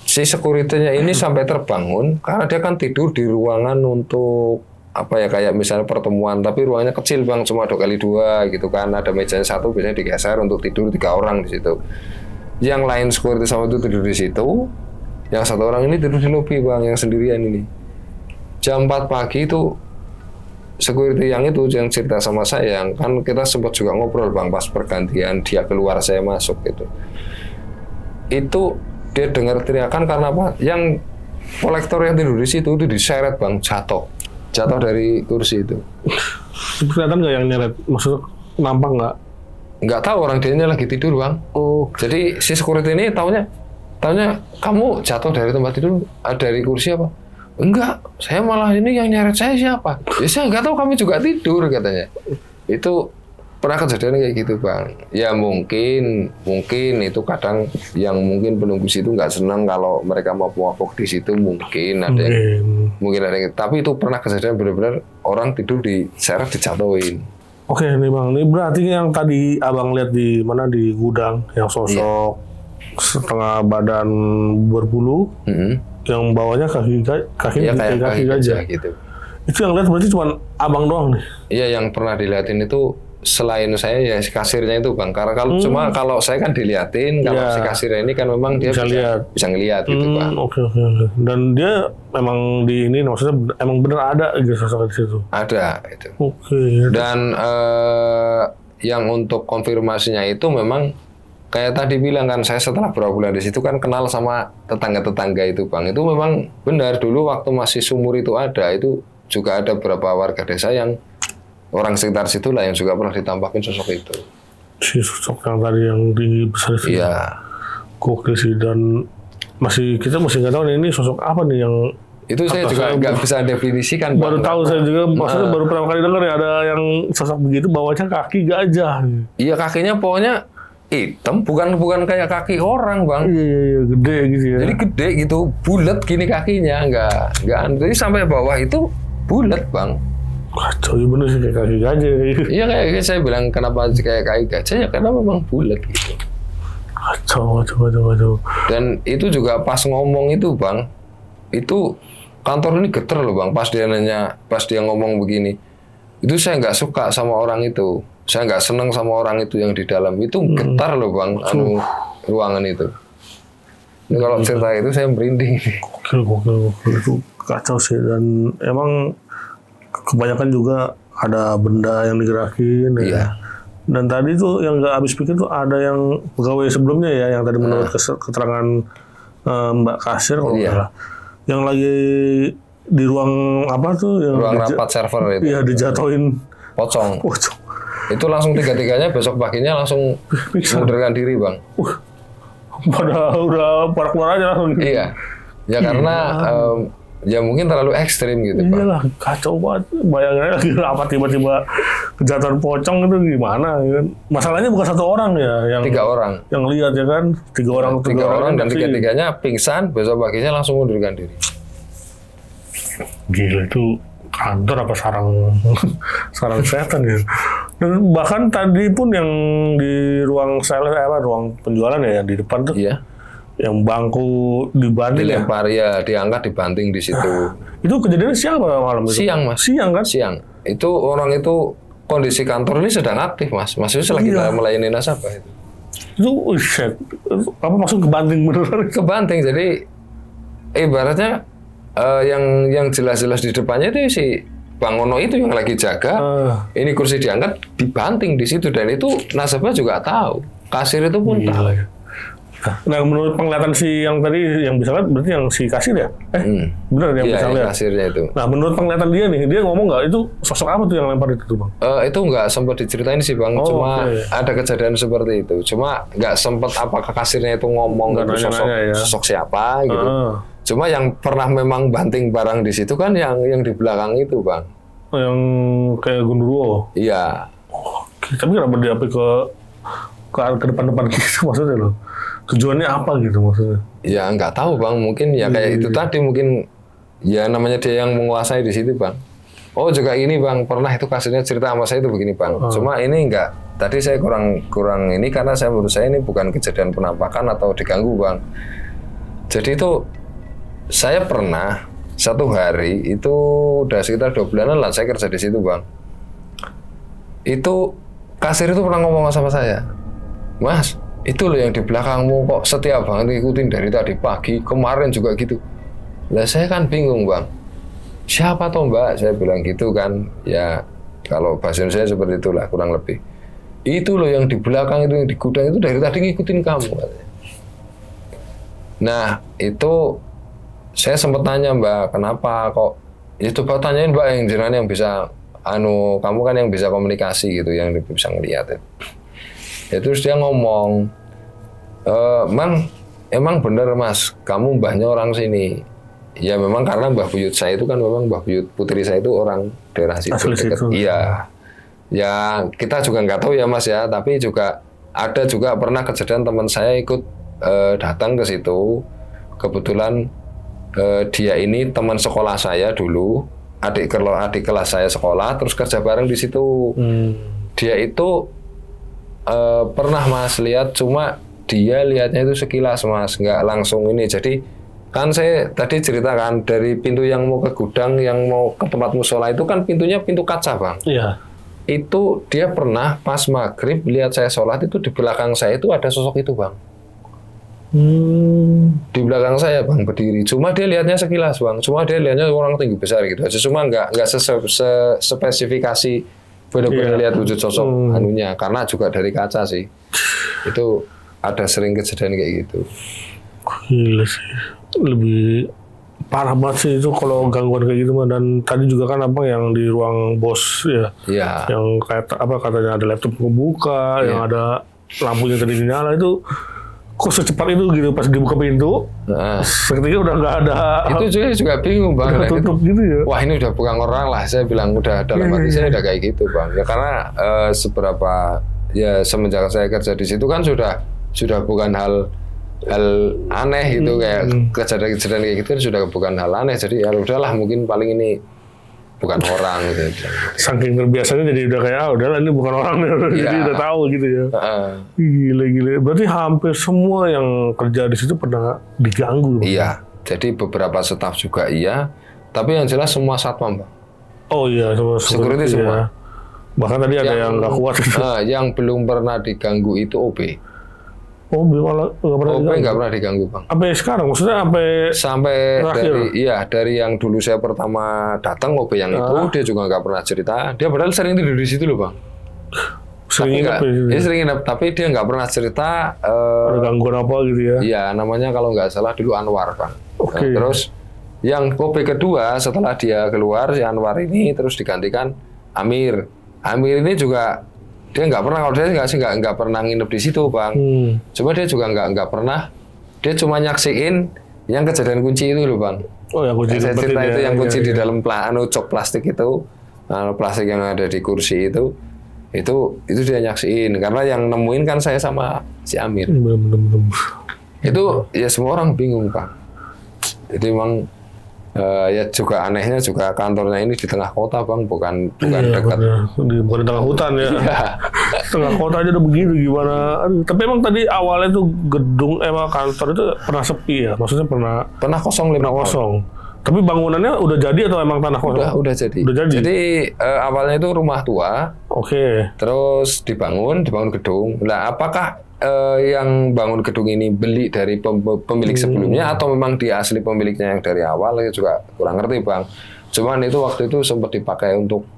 si security-nya ini sampai terbangun karena dia kan tidur di ruangan untuk apa ya, kayak misalnya pertemuan, tapi ruangannya kecil bang, cuma 2x2 gitu kan. Ada mejanya 1, biasanya digeser untuk tidur 3 orang di situ. Yang lain security sama itu tidur di situ. Yang 1 orang ini tidur di lobi bang, yang sendirian ini. Jam 4 pagi itu security yang cerita sama saya, kan kita sempat juga ngobrol bang pas pergantian dia keluar saya masuk gitu. Itu dia dengar teriakan karena apa? Yang kolektor yang tidur di situ itu diseret bang, jatuh dari kursi itu. Kelihatan nggak yang nyeret? Maksudnya nampak nggak? Nggak tahu, orang dianya lagi tidur bang. Jadi si security ini taunya kamu jatuh dari tempat tidur, dari kursi apa? Enggak, saya malah ini yang nyeret saya siapa? Ya saya nggak tahu, kami juga tidur katanya. Itu pernah kejadian kayak gitu bang. Ya mungkin itu kadang yang mungkin penunggu situ nggak senang kalau mereka mau mabuk di situ, mungkin ada yang, tapi itu pernah kejadian benar-benar orang tidur diseret, dijatuhin. Oke nih bang, ini berarti yang tadi abang lihat di mana, di gudang yang sosok setengah badan berbulu, yang bawahnya kaki gajah gitu. Itu yang lihat berarti cuma abang doang nih? Iya, yang pernah dilihatin itu selain saya ya si kasirnya itu bang. Karena kalau saya kan dilihatin, kalau si kasirnya ini kan memang dia bisa ngelihat gitu bang. Oke. Dan dia memang di ini, maksudnya emang bener ada gitu sosok di situ? Ada itu. Oke. Dan yang untuk konfirmasinya itu memang kayak tadi bilang kan, saya setelah beberapa bulan di situ kan kenal sama tetangga-tetangga itu bang. Itu memang benar, dulu waktu masih sumur itu juga ada beberapa warga desa yang orang sekitar situ lah yang juga pernah ditampakkan sosok itu. Si sosok yang tadi yang tinggi besar itu. Iya. Gokil sih, dan kita masih nggak tahu ini sosok apa nih yang. Itu saya juga nggak bisa definisikan. Baru tahu saya juga, maksudnya baru pertama kali dengar ya ada yang sosok begitu bawahnya kaki gajah. Iya, kakinya pokoknya hitam, bukan kayak kaki orang bang. Iya, gede gitu ya. Jadi gede gitu, bulat gini kakinya, nggak. Jadi sampai bawah itu bulat bang. Kacau, ya bener sih kayak kaki gajah. Iya, kayak saya bilang kenapa kayak kaki gajah ya karena memang bulat gitu. Kacau. Dan itu juga pas ngomong itu bang, itu kantor ini geter loh bang. Pas dia ngomong begini, itu saya nggak suka sama orang itu. Saya nggak seneng sama orang itu yang di dalam itu, getar loh bang, ruangan itu. Ini kalau cerita itu saya merinding. Gokil itu kacau sih, dan emang kebanyakan juga ada benda yang digerakin. Iya. Dan tadi tuh yang nggak habis pikir tuh ada yang pegawai sebelumnya ya, yang tadi menurut keterangan Mbak kasir kalau nggak salah, yang lagi di ruang apa tuh, yang ruang rapat server itu. Iya, dijatuhin pocong. pocong. Itu langsung tiga-tiganya besok paginya langsung mengundurkan diri, Bang. Pada udah keluar aja langsung. Iya. Ya karena ya mungkin terlalu ekstrim gitu, Pak. Iyalah, kacau banget. Bayangin lagi rapat tiba-tiba kejatuhan pocong itu gimana ya kan. Masalahnya bukan satu orang ya, yang 3 orang. yang lihat ya kan, tiga orang Dan tiga-tiganya pingsan, besok paginya langsung mengundurkan diri. Gila, itu kantor apa sarang setan ya. Dan bahkan tadi pun yang di ruang ruang penjualan ya, yang di depan tuh, Iya. yang bangku dibanting ya. Dilempar ya, diangkat, dibanting di situ. Itu kejadiannya siapa malam itu? Siang, Mas. Siang kan? Siang. Itu orang itu kondisi kantor ini sedang aktif, Mas. Maksudnya lagi melayani nasabah itu. Itu apa maksud kebanting beneran? Kebanting. Jadi ibaratnya yang jelas-jelas di depannya itu si Bang Ono itu yang lagi jaga. Ini kursi diangkat, dibanting di situ, dan itu nasabah juga tahu. Kasir itu pun tahu. Nah, menurut penglihatan si yang tadi yang bisa lihat berarti yang si kasir ya? Bener yang bisa lihat. Kasirnya itu. Nah, menurut penglihatan dia nih, dia ngomong nggak itu sosok apa tuh yang lempar itu tuh, Bang? Itu nggak sempat diceritain sih, Bang. Cuma ada kejadian seperti itu. Cuma nggak sempat apakah kasirnya itu ngomong itu sosok siapa gitu. Cuma yang pernah memang banting barang di situ kan yang di belakang itu, Bang. Yang kayak Gundurwo. Iya. Tapi kenapa dia ke depan-depan gitu maksudnya loh? Tujuannya apa gitu maksudnya? Ya nggak tahu, Bang. Mungkin ya kayak itu tadi, mungkin ya namanya dia yang menguasai di situ, Bang. Oh juga ini, Bang, pernah itu kasirnya cerita sama saya itu begini, Bang. Cuma ini nggak. Tadi saya kurang ini karena menurut saya ini bukan kejadian penampakan atau diganggu, Bang. Jadi itu saya pernah satu hari itu udah sekitar 2 bulanan lah saya kerja di situ, Bang. Itu kasir itu pernah ngomong sama saya, Mas, itu loh yang di belakangmu kok setia banget ngikutin dari tadi pagi, kemarin juga gitu. Lah saya kan bingung, Bang. Siapa toh, Mbak? Saya bilang gitu kan. Ya kalau bahasa saya seperti itulah kurang lebih. Itu loh yang di belakang itu, yang di gudang itu dari tadi ngikutin kamu, katanya. Nah, itu saya sempat tanya, Mbak, kenapa kok? Ya coba tanyain, Mbak, yang jenengan yang bisa kamu kan yang bisa komunikasi gitu, yang bisa ngeliat. Ya terus dia ngomong, emang bener, Mas, kamu mbahnya orang sini. Ya memang karena Mbah Buyut saya itu kan memang Mbah Buyut putri saya itu orang daerah situ dekat. Iya. Ya kita juga nggak tahu ya, Mas ya, tapi juga ada juga pernah kejadian teman saya ikut datang ke situ. Kebetulan dia ini teman sekolah saya dulu, adik kelas saya sekolah, terus kerja bareng di situ. Dia itu pernah, Mas, lihat, cuma dia lihatnya itu sekilas, Mas, nggak langsung ini. Jadi kan saya tadi ceritakan dari pintu yang mau ke gudang, yang mau ke tempat musola itu kan pintunya pintu kaca, Bang. Iya. Itu dia pernah pas maghrib lihat saya sholat itu di belakang saya itu ada sosok itu, Bang. Di belakang saya, Bang, berdiri. Cuma dia lihatnya sekilas, Bang. Cuma dia lihatnya orang tinggi besar gitu aja. Cuma nggak spesifikasi benar-benar lihat wujud sosok anunya. Karena juga dari kaca sih. Itu ada sering kejadian kayak gitu. Gila sih. Lebih parah banget sih itu kalau gangguan kayak gitu, mah. Dan tadi juga kan apa yang di ruang bos ya. Iya. Yang kayak apa katanya ada laptop kebuka, yang ada lampunya tadi nyala itu. Kok secepat itu gitu pas dibuka pintu, seketika udah nggak ada. Itu juga bingung, Bang. Udah tutup gitu ya. Wah, ini udah bukan orang lah. Saya bilang udah dalam hati saya udah kayak gitu, Bang. Ya karena semenjak saya kerja di situ kan sudah bukan hal aneh gitu, kayak kejadian kayak gitu kan sudah bukan hal aneh. Jadi ya udahlah, mungkin paling ini bukan orang gitu. Saking terbiasanya jadi udah kayak udahlah ini bukan orang, jadi udah tahu gitu ya. Gila. Berarti hampir semua yang kerja di situ pernah diganggu. Iya. Jadi beberapa staf juga iya, tapi yang jelas semua satpam, Bang. Oh iya, semua security semua. Ya. Bahkan tadi ada yang nggak kuat. Yang belum pernah diganggu itu OB. Oh, belum nggak pernah diganggu, Bang. Sampai sekarang, maksudnya sampai dari yang dulu saya pertama datang OB yang itu, dia juga nggak pernah cerita. Dia padahal sering tidur di situ loh, Bang. Sering nginep dia sering nginep, tapi dia nggak pernah cerita ada gangguan apa gitu ya. iya, namanya kalau nggak salah dulu Anwar, Bang. Oke. Terus yang kopi kedua setelah dia keluar, si Anwar ini terus digantikan Amir. Amir ini juga dia nggak pernah, kalau dia nggak pernah nginep di situ, Bang. Cuma dia juga nggak pernah, dia cuma nyaksiin yang kejadian kunci itu loh, Bang. Oh ya, kunci Saya cerita itu yang kunci di ya. dalam cok plastik itu, plastik yang ada di kursi itu dia nyaksiin. Karena yang nemuin kan saya sama si Amir. Bener. Itu ya semua orang bingung, Pak. Jadi memang ya juga anehnya juga kantornya ini di tengah kota, Bang, bukan Iya, dekat. bukan di tengah hutan ya. Iya. Tengah kota aja udah begitu gimana. Aduh, tapi emang tadi awalnya tuh gedung kantor itu pernah sepi ya? Maksudnya Pernah kosong 5 tahun. kosong. Tapi bangunannya udah jadi atau emang tanah kosong? Udah jadi. Udah jadi. Jadi awalnya itu rumah tua, Oke. terus dibangun gedung. Nah, apakah yang bangun gedung ini beli dari pemilik sebelumnya atau memang dia asli pemiliknya yang dari awal, itu juga kurang ngerti, Bang. Cuman itu waktu itu sempat dipakai untuk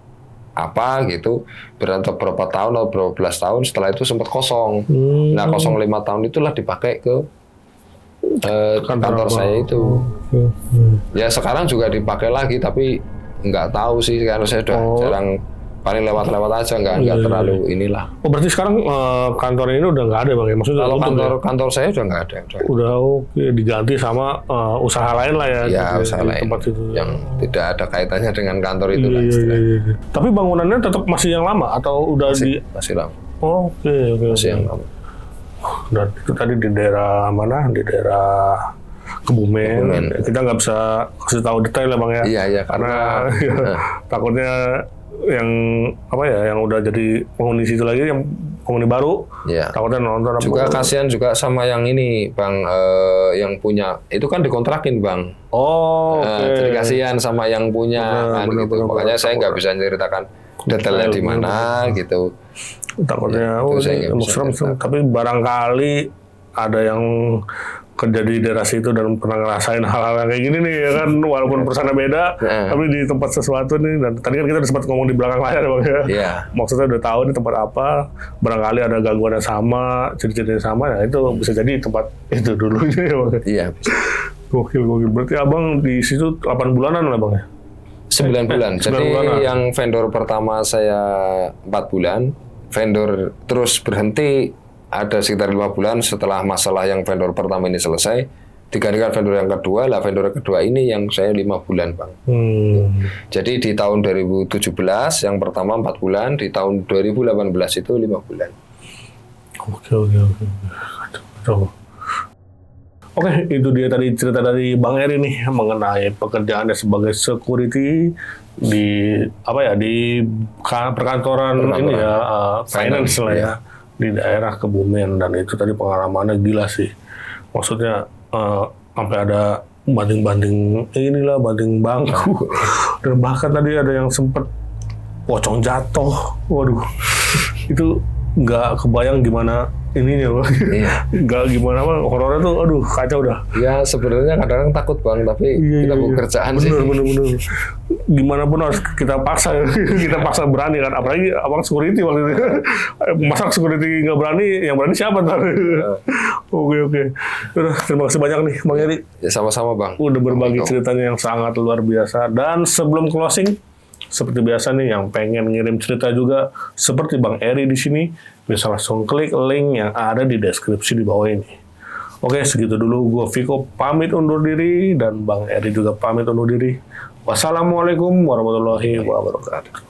apa gitu, berapa tahun atau berapa belas tahun, setelah itu sempat kosong. Nah, 05 tahun itulah dipakai ke kantor saya itu. Ya sekarang juga dipakai lagi, tapi nggak tahu sih, karena saya udah jarang, paling lewat-lewat aja, nggak terlalu inilah. Oh, berarti sekarang kantor ini udah nggak ada, Bang ya? Maksudnya Kalau tutup ya? kantor saya udah nggak ada. Udah oke, diganti sama usaha lain lah ya. Ya, di usaha lain tempat itu. yang tidak ada kaitannya dengan kantor itu lah Iya. istilahnya. Tapi bangunannya tetap masih yang lama atau udah Masih lama, Oh, oke. masih yang lama. Dan itu tadi di daerah mana? Di daerah Kebumen. Kita nggak bisa kasih tahu detail ya, Bang ya. Iya, Karena takutnya yang yang udah jadi penghuni situ lagi, yang penghuni baru, Iya. takutnya nonton Juga kasihan juga sama yang ini, Bang, yang punya itu kan dikontrakin, Bang. Oh, oke. Jadi kasihan sama yang punya kan gitu. Makanya saya nggak bisa ceritakan detailnya di mana gitu. Takutnya itu saya nggak ini bisa serem. Tapi barangkali ada yang kerja di daerah situ dan pernah ngerasain hal-hal yang kayak gini nih ya kan, walaupun perusahaannya beda, tapi di tempat sesuatu nih. Dan tadi kan kita udah sempat ngomong di belakang layar, Bang ya. Iya. Maksudnya udah tahu nih tempat apa, barangkali ada gangguannya sama, ciri-cirinya sama, ya itu bisa jadi tempat itu dulunya ya, Bang. Iya. Gokil. Berarti Abang di situ 8 bulanan lah, Bang ya? 9 bulan. 9 Jadi bulan. yang vendor pertama saya 4 bulan, vendor terus berhenti ada sekitar 5 bulan setelah masalah yang vendor pertama ini selesai, digantikan vendor yang kedua. Lah vendor kedua ini yang saya 5 bulan, Bang. Jadi di tahun 2017 yang pertama 4 bulan, di tahun 2018 itu 5 bulan. Oke. Oke, itu dia tadi cerita dari Bang Eri nih mengenai pekerjaannya sebagai security di di perkantoran ini ya, finance lah ya, di daerah Kebumen. Dan itu tadi pengalamannya gila sih. Maksudnya sampai ada banding bangku. Dan bahkan tadi ada yang sempet pocong jatuh. Waduh, itu nggak kebayang gimana ininya, Bang. Iya. Nggak gimana, Bang. Horornya tuh, aduh, kacau dah. Ya sebenarnya kadang-kadang takut, Bang, tapi kita bekerjaan sih. Bener. Gimana pun harus kita paksa, kita paksa berani kan. Apalagi abang security waktu itu. Masa security nggak berani, yang berani siapa ntar? Oke. Udah, terima kasih banyak nih, Bang Eri. Ya sama-sama, Bang. Udah berbagi ceritanya yang sangat luar biasa. Dan sebelum closing, seperti biasa nih, yang pengen ngirim cerita juga seperti Bang Eri di sini, bisa langsung klik link yang ada di deskripsi di bawah ini. Oke, segitu dulu. Gue Viko pamit undur diri dan Bang Eri juga pamit undur diri. Wassalamualaikum warahmatullahi wabarakatuh.